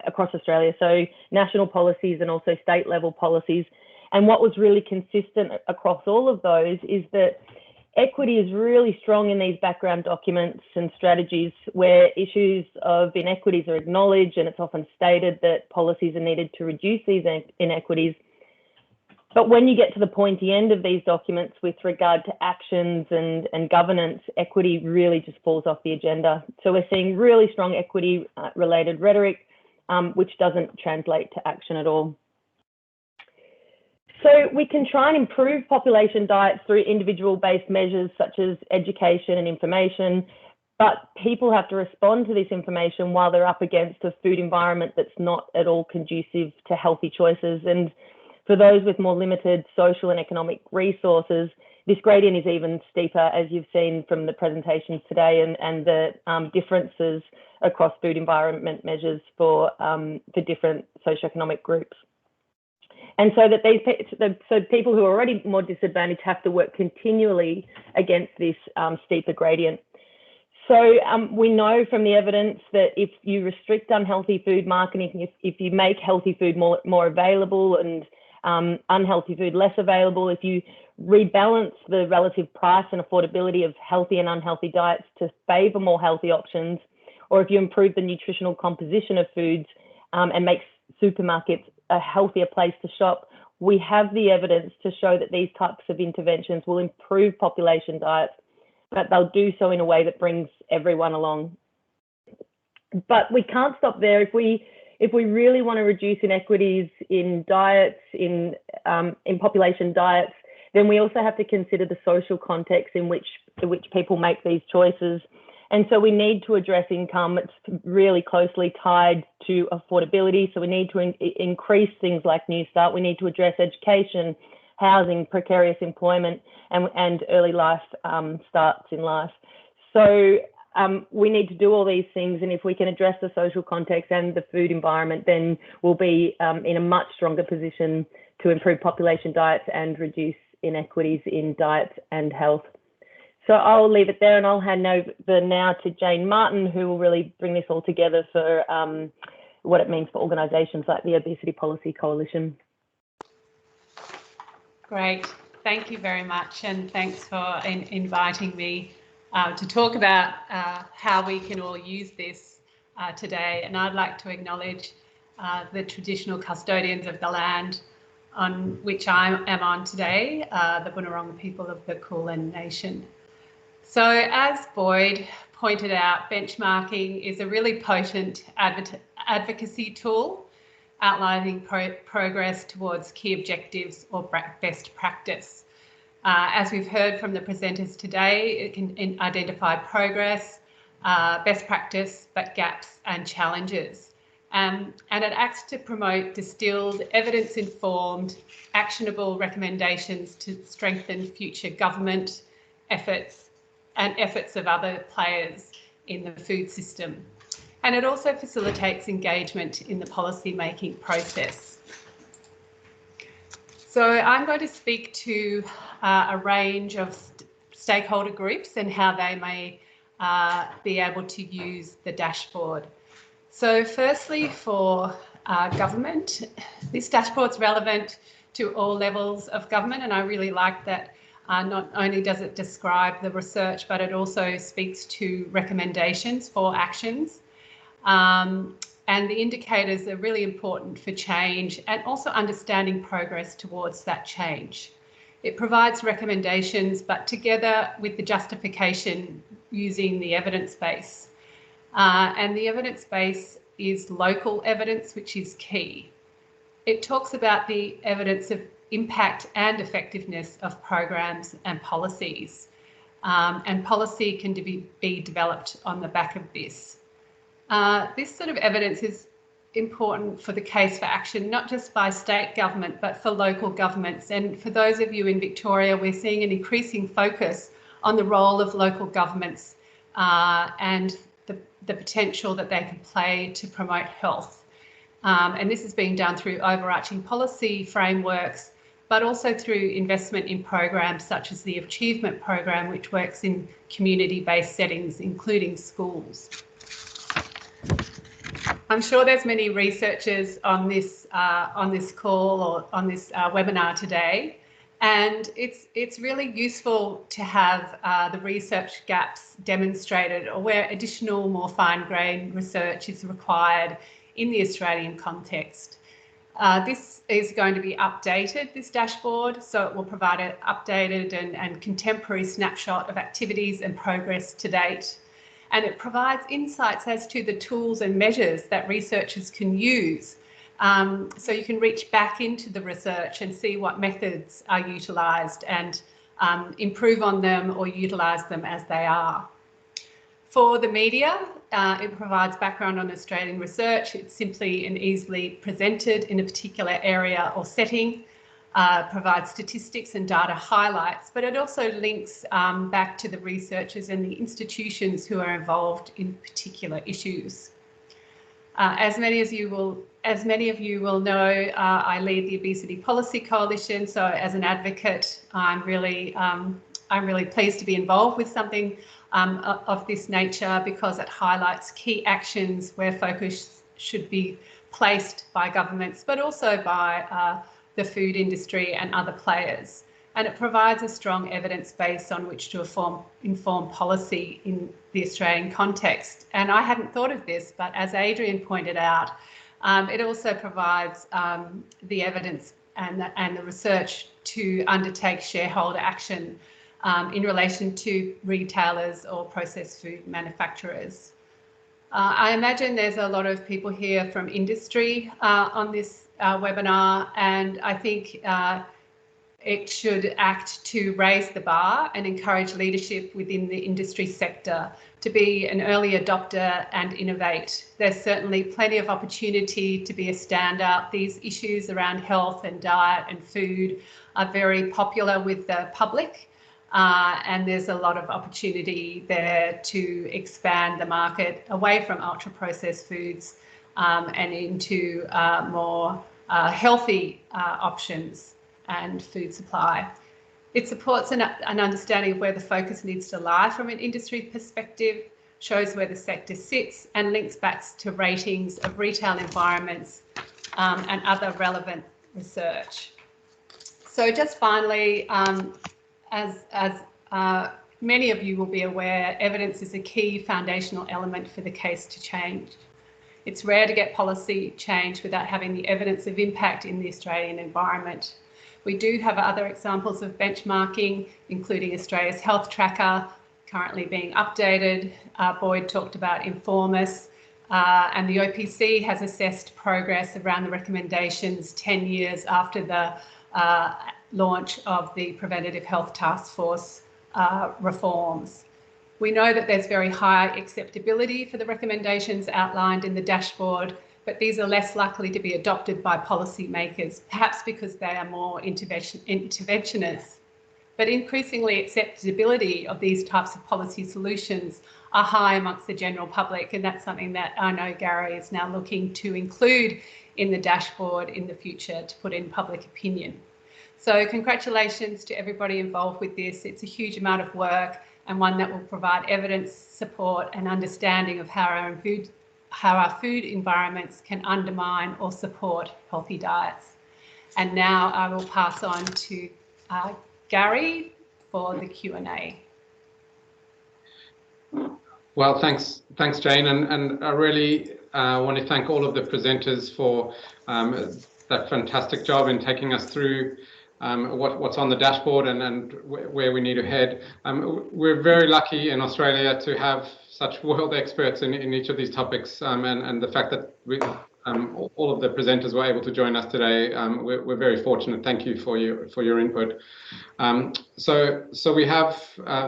across Australia, so national policies and also state level policies. And what was really consistent across all of those is that equity is really strong in these background documents and strategies where issues of inequities are acknowledged, and it's often stated that policies are needed to reduce these inequities. But when you get to the pointy end of these documents with regard to actions and governance, equity really just falls off the agenda. So we're seeing really strong equity related rhetoric, which doesn't translate to action at all. So we can try and improve population diets through individual-based measures such as education and information, but people have to respond to this information while they're up against a food environment that's not at all conducive to healthy choices. And For those with more limited social and economic resources, this gradient is even steeper, as you've seen from the presentations today, and the differences across food environment measures for different socioeconomic groups. And so that so people who are already more disadvantaged have to work continually against this steeper gradient. So we know from the evidence that if you restrict unhealthy food marketing, if you make healthy food more available and unhealthy food less available, if you rebalance the relative price and affordability of healthy and unhealthy diets to favour more healthy options, or if you improve the nutritional composition of foods and make supermarkets a healthier place to shop, we have the evidence to show that these types of interventions will improve population diets, but they'll do so in a way that brings everyone along. But we can't stop there. If we really want to reduce inequities in diets, in population diets, then we also have to consider the social context in which people make these choices. And so we need to address income. It's really closely tied to affordability. So we need to increase things like New Start. We need to address education, housing, precarious employment, and early life starts in life. So we need to do all these things. And if we can address the social context and the food environment, then we'll be in a much stronger position to improve population diets and reduce inequities in diet and health. So I'll leave it there, and I'll hand over now to Jane Martin, who will really bring this all together for what it means for organisations like the Obesity Policy Coalition. Great, thank you very much, and thanks for inviting me to talk about how we can all use this today. And I'd like to acknowledge the traditional custodians of the land on which I am on today, the Bunurong people of the Kulin Nation. So as Boyd pointed out, benchmarking is a really potent advocacy tool outlining progress towards key objectives or best practice. As we've heard from the presenters today, it can identify progress, best practice, but gaps and challenges. And it acts to promote distilled, evidence-informed, actionable recommendations to strengthen future government efforts and efforts of other players in the food system. And it also facilitates engagement in the policy-making process. So I'm going to speak to a range of stakeholder groups and how they may be able to use the dashboard. So firstly, for government, this dashboard's relevant to all levels of government, and I really like that not only does it describe the research, but it also speaks to recommendations for actions. And the indicators are really important for change and also understanding progress towards that change. It provides recommendations, but together with the justification using the evidence base. And the evidence base is local evidence, which is key. It talks about the evidence of impact and effectiveness of programs and policies. And policy can be developed on the back of this. This sort of evidence is important for the case for action, not just by state government, but for local governments. And for those of you in Victoria, we're seeing an increasing focus on the role of local governments and the potential that they can play to promote health. And this is being done through overarching policy frameworks, but also through investment in programs such as the Achievement Program, which works in community-based settings, including schools. I'm sure there's many researchers on this call or on this webinar today, and it's really useful to have the research gaps demonstrated, or where additional, more fine-grained research is required in the Australian context. This is going to be updated, this dashboard, so it will provide an updated and contemporary snapshot of activities and progress to date. And it provides insights as to the tools and measures that researchers can use. So you can reach back into the research and see what methods are utilised and improve on them or utilise them as they are. For the media, it provides background on Australian research. It's simply and easily presented in a particular area or setting. provides statistics and data highlights, but it also links back to the researchers and the institutions who are involved in particular issues. As many of you will know, I lead the Obesity Policy Coalition. So as an advocate, I'm really pleased to be involved with something of this nature, because it highlights key actions where focus should be placed by governments, but also by the food industry and other players. And it provides a strong evidence base on which to inform policy in the Australian context. And I hadn't thought of this, but as Adrian pointed out, it also provides the evidence and the research to undertake shareholder action in relation to retailers or processed food manufacturers. I imagine there's a lot of people here from industry on this webinar, and I think it should act to raise the bar and encourage leadership within the industry sector to be an early adopter and innovate. There's certainly plenty of opportunity to be a standout. These issues around health and diet and food are very popular with the public, and there's a lot of opportunity there to expand the market away from ultra-processed foods and into more healthy options and food supply. It supports an understanding of where the focus needs to lie from an industry perspective, shows where the sector sits, and links back to ratings of retail environments and other relevant research. So just finally, as many of you will be aware, evidence is a key foundational element for the case to change. It's rare to get policy change without having the evidence of impact in the Australian environment. We do have other examples of benchmarking, including Australia's Health Tracker, currently being updated. Boyd talked about INFORMAS, and the OPC has assessed progress around the recommendations 10 years after the launch of the Preventative Health Task Force reforms. We know that there's very high acceptability for the recommendations outlined in the dashboard, but these are less likely to be adopted by policymakers, perhaps because they are more interventionists. But increasingly, acceptability of these types of policy solutions are high amongst the general public, and that's something that I know Gary is now looking to include in the dashboard in the future to put in public opinion. So congratulations to everybody involved with this. It's a huge amount of work, and one that will provide evidence, support and understanding of how our food environments can undermine or support healthy diets. And now I will pass on to Gary for the Q&A. Well, thanks Jane, and I really want to thank all of the presenters for that fantastic job in taking us through what's on the dashboard and where we need to head. We're very lucky in Australia to have such world experts in each of these topics, and the fact that all of the presenters were able to join us today, we're very fortunate. Thank you for your input. So we have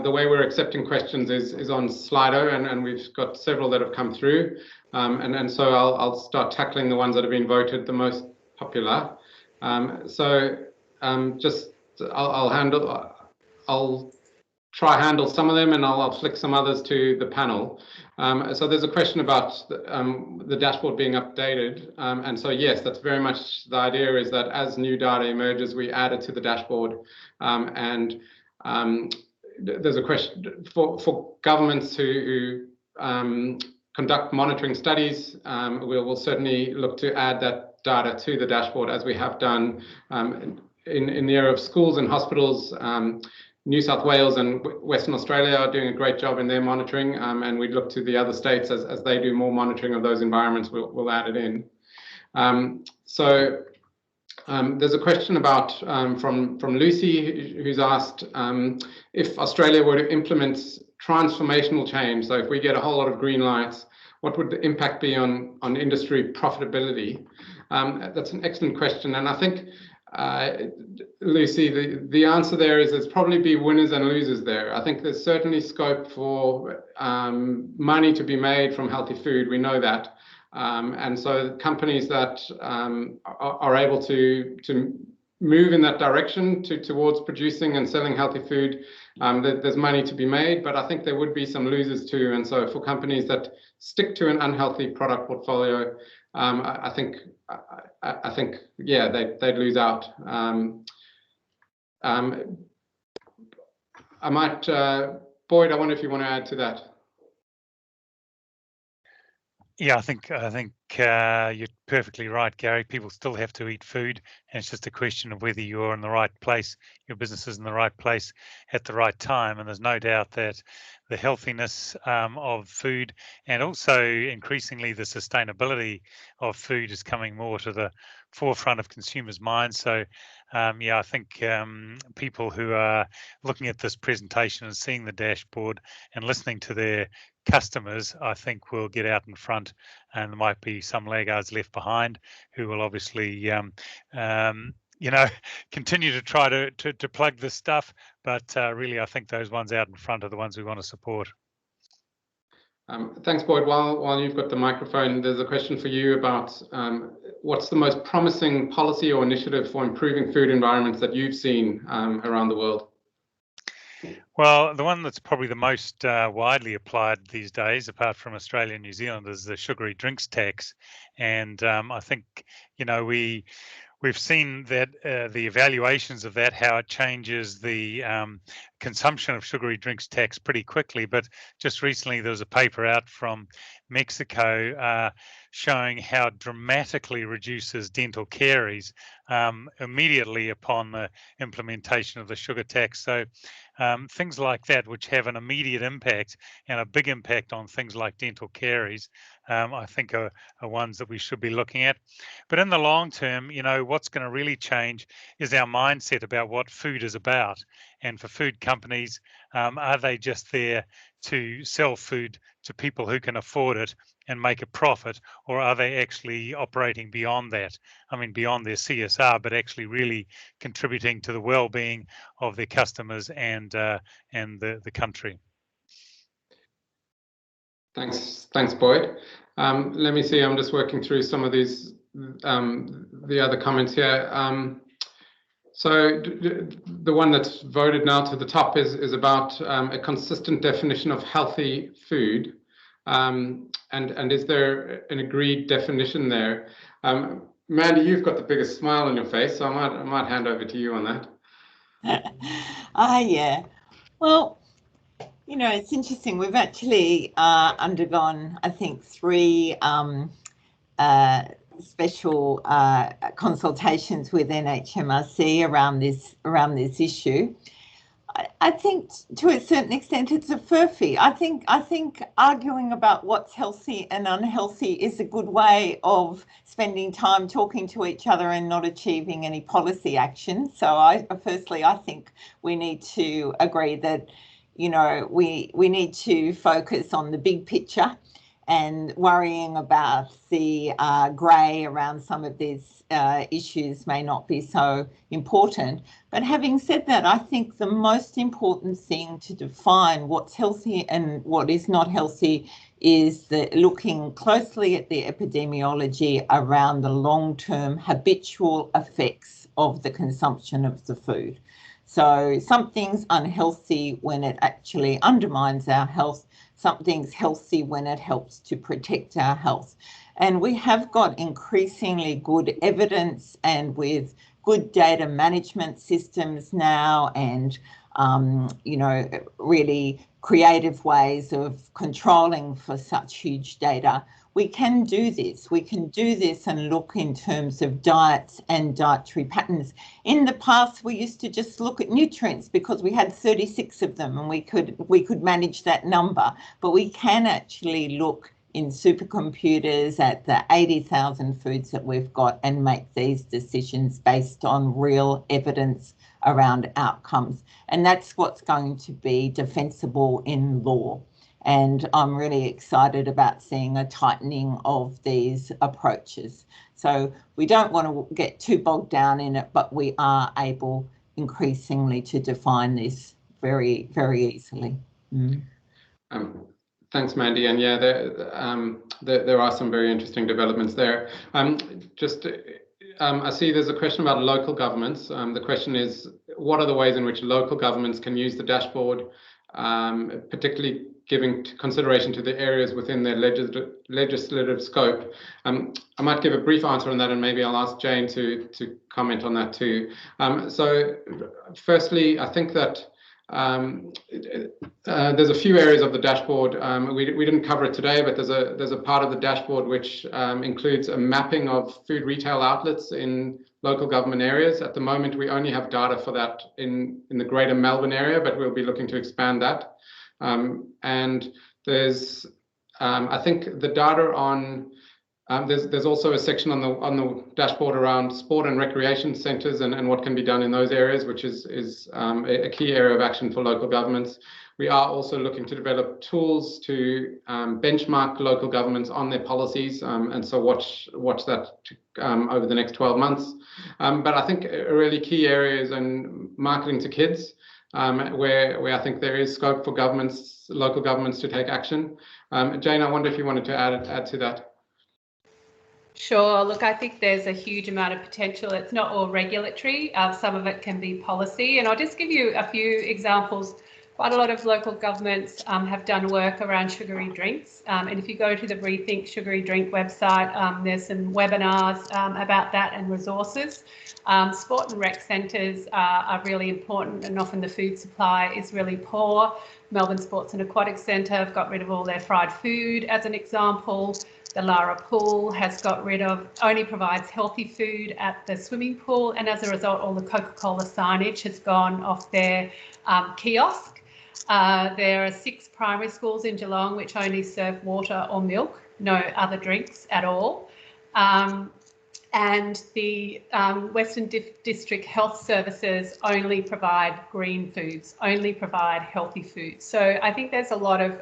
the way we're accepting questions is on Slido, and we've got several that have come through, and so I'll start tackling the ones that have been voted the most popular. I'll try handle some of them, and I'll flick some others to the panel. So there's a question about the dashboard being updated, and so yes, that's very much the idea, is that as new data emerges, we add it to the dashboard. And there's a question for governments who conduct monitoring studies. We'll certainly look to add that data to the dashboard, as we have done in the area of schools and hospitals. New South Wales and Western Australia are doing a great job in their monitoring, and we look to the other states as they do more monitoring of those environments. We'll add it in. There's a question about from Lucy, who's asked if Australia were to implement transformational change. So if we get a whole lot of green lights, what would the impact be on industry profitability? That's an excellent question, and I think, Lucy, the answer there is there's probably be winners and losers there. I think there's certainly scope for money to be made from healthy food. We know that, and so companies that are able to move in that direction towards producing and selling healthy food, there's money to be made, but I think there would be some losers too. And so for companies that stick to an unhealthy product portfolio, I think yeah, they'd lose out. I might, Boyd, I wonder if you want to add to that. Yeah, I think you're perfectly right, Gary. People still have to eat food, and it's just a question of whether you're in the right place, your business is in the right place at the right time. And there's no doubt that the healthiness of food, and also increasingly the sustainability of food, is coming more to the forefront of consumers' minds. So yeah, I think people who are looking at this presentation and seeing the dashboard and listening to their customers, I think, will get out in front, and there might be some laggards left behind who will obviously you know, continue to try to plug this stuff, but really I think those ones out in front are the ones we want to support. Thanks, Boyd. While you've got the microphone, there's a question for you about what's the most promising policy or initiative for improving food environments that you've seen around the world? Well, the one that's probably the most widely applied these days, apart from Australia and New Zealand, is the sugary drinks tax. And I think, you know, we've seen that the evaluations of that, how it changes the consumption of sugary drinks tax pretty quickly. But just recently there was a paper out from Mexico showing how dramatically reduces dental caries immediately upon the implementation of the sugar tax. So things like that, which have an immediate impact and a big impact on things like dental caries, I think are ones that we should be looking at. But in the long term, you know, what's going to really change is our mindset about what food is about. And for food companies, are they just there to sell food to people who can afford it and make a profit, or are they actually operating beyond that? I mean, beyond their CSR, but actually really contributing to the well-being of their customers and the country. Thanks, Boyd. Let me see. I'm just working through some of these the other comments here. So the one that's voted now to the top is about a consistent definition of healthy food. And is there an agreed definition there? Mandy, you've got the biggest smile on your face, so I might hand over to you on that. Yeah. Well, you know, it's interesting. We've actually undergone, I think, 3 special consultations with NHMRC around this issue. I think to a certain extent it's a furphy. I think arguing about what's healthy and unhealthy is a good way of spending time talking to each other and not achieving any policy action. So firstly I think we need to agree that, you know, we need to focus on the big picture, and worrying about the grey around some of these issues may not be so important. But having said that, I think the most important thing to define what's healthy and what is not healthy is looking closely at the epidemiology around the long-term habitual effects of the consumption of the food. So something's unhealthy when it actually undermines our health. Something's healthy when it helps to protect our health. And we have got increasingly good evidence, and with good data management systems now, and you know, really creative ways of controlling for such huge data, we can do this. We can do this and look in terms of diets and dietary patterns. In the past, we used to just look at nutrients because we had 36 of them and we could manage that number. But we can actually look in supercomputers at the 80,000 foods that we've got and make these decisions based on real evidence around outcomes. And that's what's going to be defensible in law. And I'm really excited about seeing a tightening of these approaches. So we don't want to get too bogged down in it, but we are able increasingly to define this very, very easily. Thanks, Mandy. And yeah, there are some very interesting developments there. Just I see there's a question about local governments. The question is, what are the ways in which local governments can use the dashboard, particularly giving consideration to the areas within their legislative scope? I might give a brief answer on that, and maybe I'll ask Jane to comment on that too. So firstly, I think that there's a few areas of the dashboard. We didn't cover it today, but there's a part of the dashboard which includes a mapping of food retail outlets in local government areas. At the moment, we only have data for that in the greater Melbourne area, but we'll be looking to expand that. And there's, I think, the data on. There's also a section on the dashboard around sport and recreation centres and what can be done in those areas, which is a key area of action for local governments. We are also looking to develop tools to benchmark local governments on their policies, and so watch that over the next 12 months. But I think a really key area is in marketing to kids, where I think there is scope for local governments to take action. Jane, I wonder if you wanted to add to that. Sure. Look, I think there's a huge amount of potential. It's not all regulatory. Some of it can be policy. And I'll just give you a few examples. Quite a lot of local governments have done work around sugary drinks. And if you go to the Rethink Sugary Drink website, there's some webinars about that and resources. Sport and rec centres are really important, and often the food supply is really poor. Melbourne Sports and Aquatic Centre have got rid of all their fried food, as an example. The Lara Pool has only provides healthy food at the swimming pool, and as a result, all the Coca-Cola signage has gone off their kiosk. There are 6 primary schools in Geelong which only serve water or milk, no other drinks at all. And the Western District Health Services only provide green foods, only provide healthy foods. So I think there's a lot of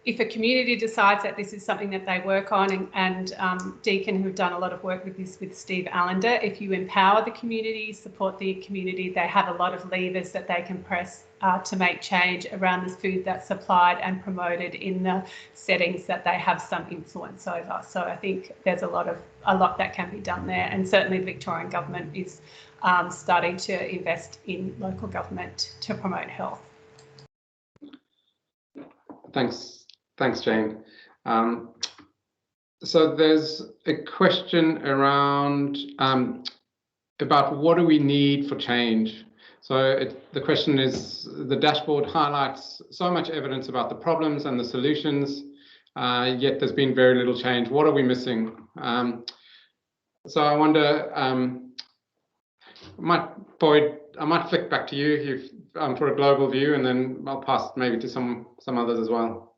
if a community decides that this is something that they work on, and Deakin, who've done a lot of work with this with Steve Allender, if you empower the community, support the community, they have a lot of levers that they can press to make change around this food that's supplied and promoted in the settings that they have some influence over. So I think there's a lot that can be done there, and certainly the Victorian government is starting to invest in local government to promote health. Thanks, Jane. So there's a question around about what do we need for change. So the question is, the dashboard highlights so much evidence about the problems and the solutions, yet there's been very little change. What are we missing? So I wonder, Boyd, I might flick back to you for a global view, and then I'll pass maybe to some others as well.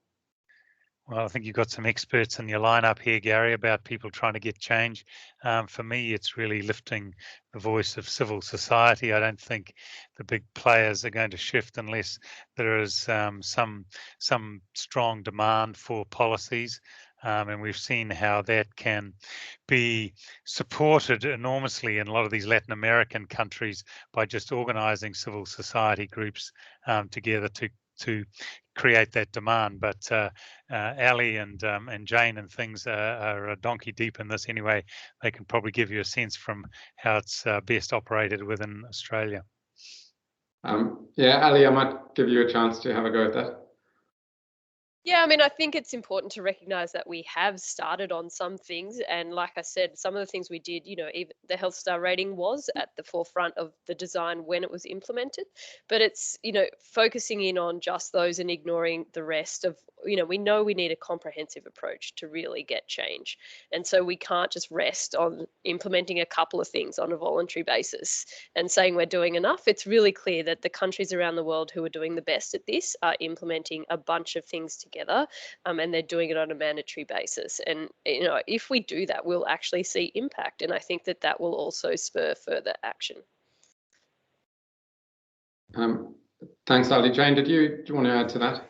Well, I think you've got some experts in your lineup here, Gary, about people trying to get change. For me, it's really lifting the voice of civil society. I don't think the big players are going to shift unless there is some strong demand for policies. And we've seen how that can be supported enormously in a lot of these Latin American countries by just organising civil society groups together to create that demand. But Ali and Jane and things are a donkey deep in this anyway. They can probably give you a sense from how it's best operated within Australia. Yeah, Ali, I might give you a chance to have a go at that. Yeah, I mean, I think it's important to recognise that we have started on some things. And like I said, some of the things we did, even the Health Star rating was at the forefront of the design when it was implemented. But it's, focusing in on just those and ignoring the rest of, we know we need a comprehensive approach to really get change. And so we can't just rest on implementing a couple of things on a voluntary basis and saying we're doing enough. It's really clear that the countries around the world who are doing the best at this are implementing a bunch of things together, and they're doing it on a mandatory basis. And if we do that, we'll actually see impact, and I think that will also spur further action. Thanks, Ali. Jane, do you want to add to that?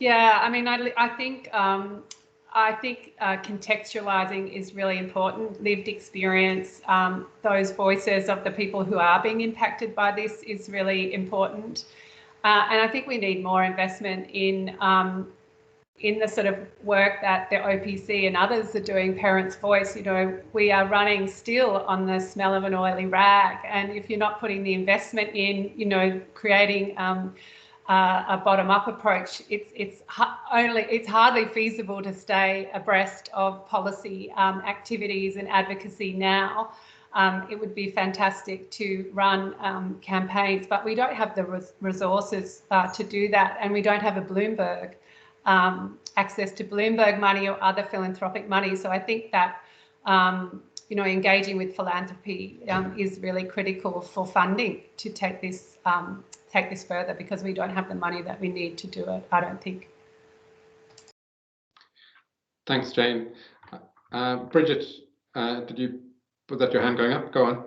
Yeah, I mean, I think contextualizing is really important. Lived experience, those voices of the people who are being impacted by this is really important. And I think we need more investment in in the sort of work that the OPC and others are doing, Parents' Voice, you know, we are running still on the smell of an oily rag. And if you're not putting the investment in, you know, creating a bottom-up approach, it's hardly feasible to stay abreast of policy activities and advocacy now. It would be fantastic to run campaigns, but we don't have the resources to do that, and we don't have a Bloomberg access to Bloomberg money or other philanthropic money. So I think that you know, engaging with philanthropy is really critical for funding to take this further, because we don't have the money that we need to do it, I don't think. Thanks, Jane. Bridget, was that your hand going up? Go on.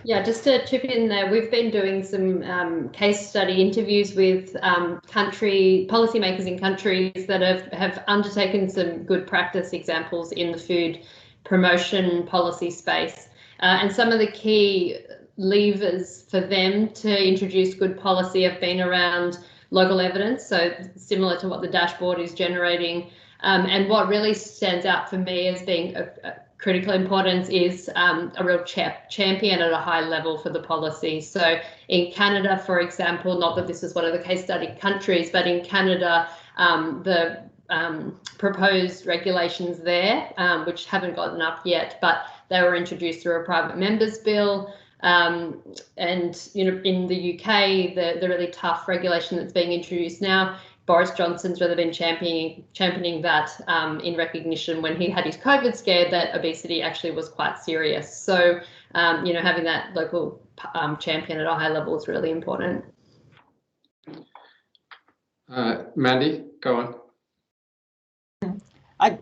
Yeah, just to chip in there, we've been doing some case study interviews with policymakers in countries that have undertaken some good practice examples in the food promotion policy space. And some of the key levers for them to introduce good policy have been around local evidence, so similar to what the dashboard is generating. And what really stands out for me as being a critical importance is a real champion at a high level for the policy. So in Canada, for example, not that this is one of the case study countries, but in Canada, the proposed regulations there, which haven't gotten up yet, but they were introduced through a private members bill. And you know, in the UK, the really tough regulation that's being introduced now, Boris Johnson's really been championing that in recognition when he had his COVID scare that obesity actually was quite serious. So, you know, having that local champion at a high level is really important. Mandy, go on.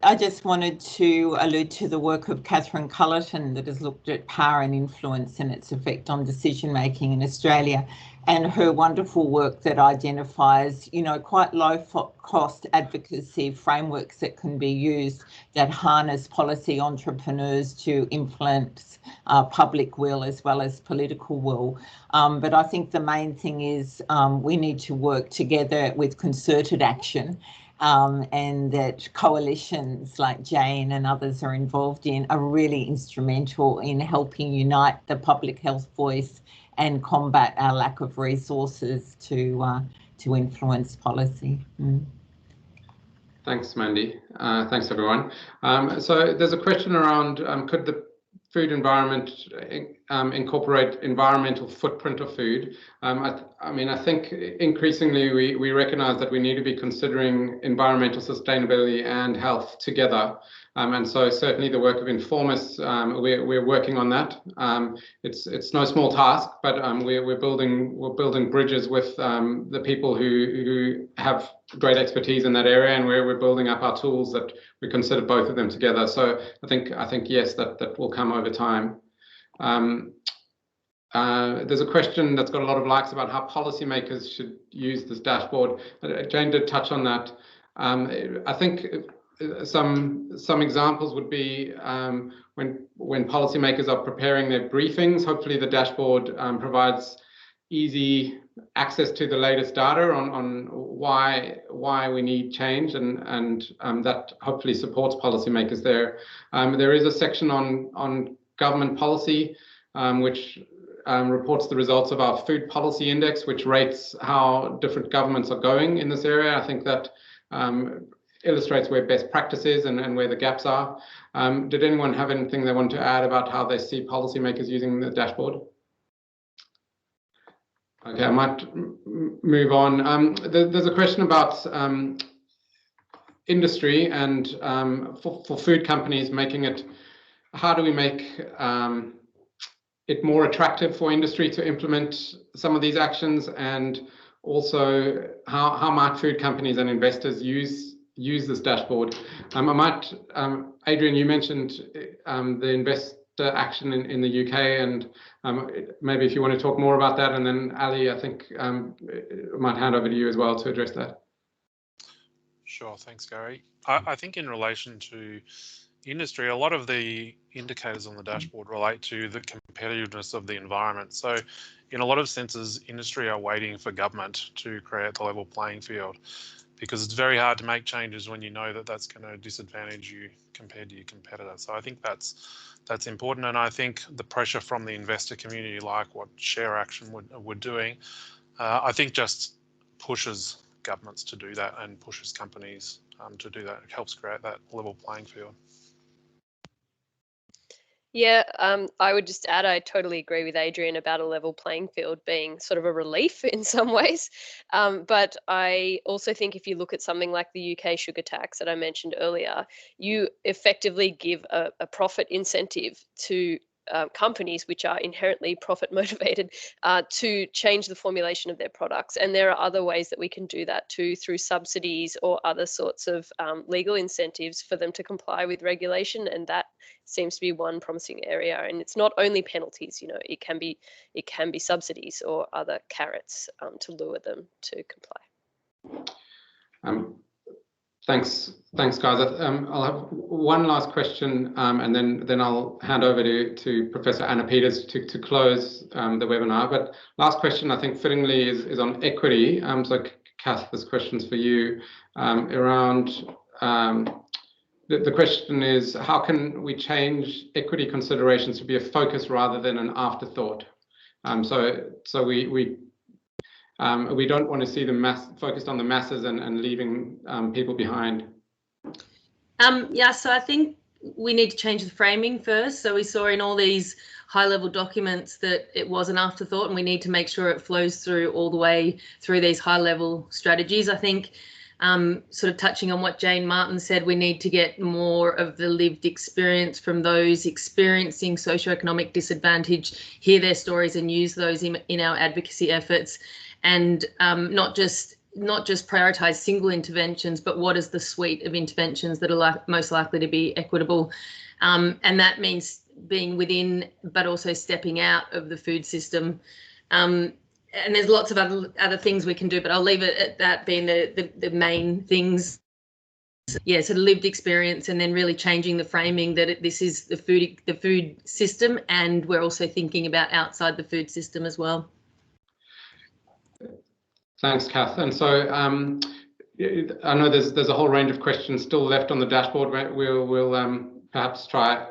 I just wanted to allude to the work of Catherine Cullerton that has looked at power and influence and its effect on decision making in Australia, and her wonderful work that identifies, you know, quite low cost advocacy frameworks that can be used that harness policy entrepreneurs to influence public will as well as political will. But I think the main thing is we need to work together with concerted action. And that coalitions like Jane and others are involved in are really instrumental in helping unite the public health voice and combat our lack of resources to influence policy. Thanks, Mandy. Thanks, everyone. So there's a question around could the food environment incorporate environmental footprint of food? I mean, I think increasingly we recognize that we need to be considering environmental sustainability and health together. And so certainly the work of INFORMAS, we're working on that. It's no small task, but we're building bridges with the people who have great expertise in that area, and we're building up our tools that we consider both of them together. So I think yes, that will come over time. There's a question that's got a lot of likes about how policymakers should use this dashboard. Jane did touch on that. I think some examples would be when policymakers are preparing their briefings. Hopefully the dashboard provides easy access to the latest data on why we need change, and that hopefully supports policymakers there. There is a section on government policy which reports the results of our food policy index, which rates how different governments are going in this area. I think that illustrates where best practice is and where the gaps are. Did anyone have anything they want to add about how they see policymakers using the dashboard? Okay, I might move on. There's a question about industry and for food companies making it, how do we make it more attractive for industry to implement some of these actions, and also how might food companies and investors use this dashboard? I might, Adrian, you mentioned the investor action in the UK, and maybe if you want to talk more about that, and then Ali, I think I might hand over to you as well to address that. Sure, thanks, Gary. I think in relation to industry, a lot of the indicators on the dashboard relate to the competitiveness of the environment. So in a lot of senses, industry are waiting for government to create the level playing field. because it's very hard to make changes when you know that that's going to disadvantage you compared to your competitor. So I think that's important, and I think the pressure from the investor community, like what Share Action we're doing, I think just pushes governments to do that and pushes companies to do that. It helps create that level playing field. Yeah, I would just add, I totally agree with Adrian about a level playing field being sort of a relief in some ways. But I also think if you look at something like the UK sugar tax that I mentioned earlier, you effectively give a profit incentive to companies which are inherently profit motivated to change the formulation of their products. And there are other ways that we can do that too, through subsidies or other sorts of legal incentives for them to comply with regulation. And that seems to be one promising area. And it's not only penalties, you know, it can be subsidies or other carrots to lure them to comply. Thanks, guys. I'll have one last question, and then I'll hand over to Professor Anna Peters to close the webinar. But last question, I think fittingly, is on equity. So, Kath, this question's for you. Around the question is, how can we change equity considerations to be a focus rather than an afterthought? So we don't want to see them focused on the masses and leaving people behind. Yeah, so I think we need to change the framing first. So we saw in all these high-level documents that it was an afterthought, and we need to make sure it flows through all the way through these high-level strategies. I think sort of touching on what Jane Martin said, we need to get more of the lived experience from those experiencing socioeconomic disadvantage, hear their stories and use those in our advocacy efforts. And not just prioritise single interventions, but what is the suite of interventions that are most likely to be equitable. And that means being within, but also stepping out of the food system. And there's lots of other things we can do, but I'll leave it at that being the main things. Yeah, sort of lived experience, and then really changing the framing that this is the food system, and we're also thinking about outside the food system as well. Thanks, Kath. And so I know there's a whole range of questions still left on the dashboard. We'll perhaps try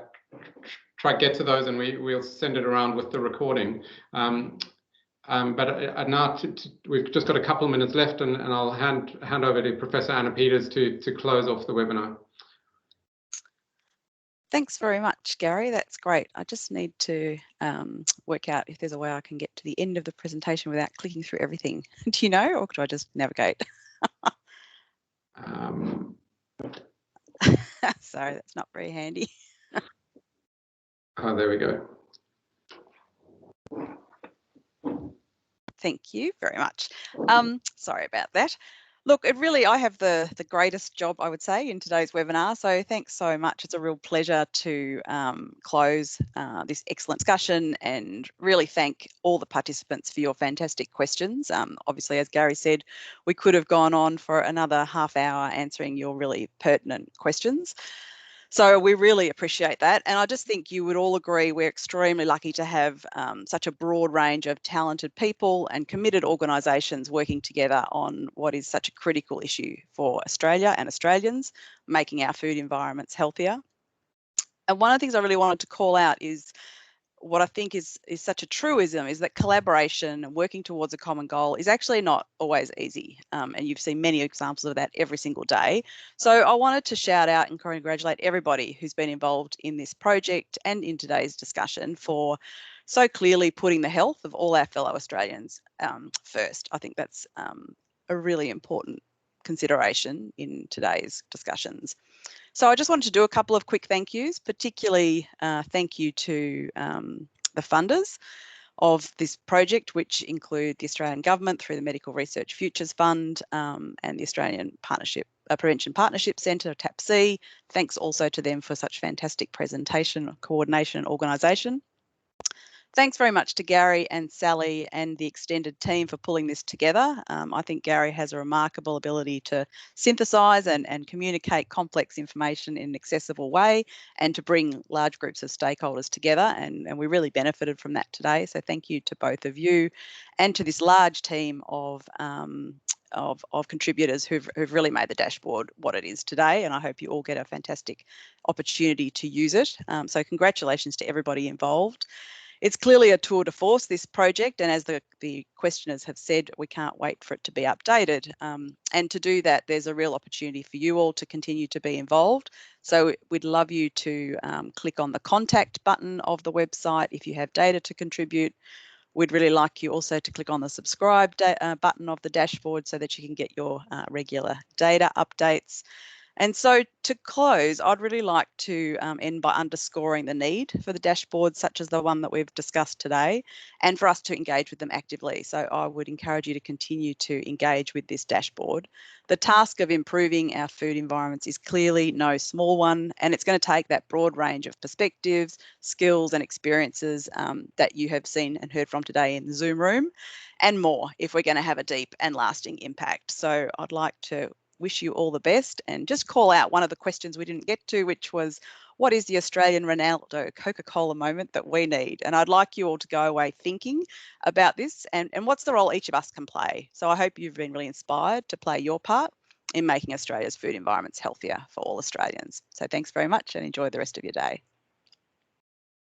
get to those, and we'll send it around with the recording. But now we've just got a couple of minutes left, and I'll hand over to Professor Anna Peters to close off the webinar. Thanks very much, Gary. That's great. I just need to work out if there's a way I can get to the end of the presentation without clicking through everything. Do you know, or could I just navigate? Sorry, that's not very handy. Oh, there we go. Thank you very much. Sorry about that. Look, I have the greatest job, I would say, in today's webinar. So thanks so much. It's a real pleasure to close this excellent discussion and really thank all the participants for your fantastic questions. Obviously, as Gary said, we could have gone on for another half hour answering your really pertinent questions. So we really appreciate that. And I just think you would all agree we're extremely lucky to have such a broad range of talented people and committed organisations working together on what is such a critical issue for Australia and Australians, making our food environments healthier. And one of the things I really wanted to call out is what I think is such a truism is that collaboration and working towards a common goal is actually not always easy. And you've seen many examples of that every single day. So I wanted to shout out and congratulate everybody who's been involved in this project and in today's discussion for so clearly putting the health of all our fellow Australians first. I think that's a really important consideration in today's discussions. So I just wanted to do a couple of quick thank yous, particularly thank you to the funders of this project, which include the Australian Government through the Medical Research Futures Fund and the Australian Prevention Partnership Centre, TAPC. Thanks also to them for such fantastic presentation, coordination and organisation. Thanks very much to Gary and Sally and the extended team for pulling this together. I think Gary has a remarkable ability to synthesise and communicate complex information in an accessible way and to bring large groups of stakeholders together. And we really benefited from that today. So thank you to both of you and to this large team of contributors who've really made the dashboard what it is today, and I hope you all get a fantastic opportunity to use it. So congratulations to everybody involved. It's clearly a tour de force, this project, and as the questioners have said, we can't wait for it to be updated. And to do that, there's a real opportunity for you all to continue to be involved. So we'd love you to click on the contact button of the website if you have data to contribute. We'd really like you also to click on the subscribe button of the dashboard so that you can get your regular data updates. And so to close, I'd really like to end by underscoring the need for the dashboards such as the one that we've discussed today, and for us to engage with them actively. So I would encourage you to continue to engage with this dashboard. The task of improving our food environments is clearly no small one, and it's going to take that broad range of perspectives, skills and experiences that you have seen and heard from today in the Zoom room, and more if we're going to have a deep and lasting impact. So I'd like to wish you all the best and just call out one of the questions we didn't get to, which was, what is the Australian Ronaldo Coca-Cola moment that we need? And I'd like you all to go away thinking about this and what's the role each of us can play. So I hope you've been really inspired to play your part in making Australia's food environments healthier for all Australians. So thanks very much and enjoy the rest of your day.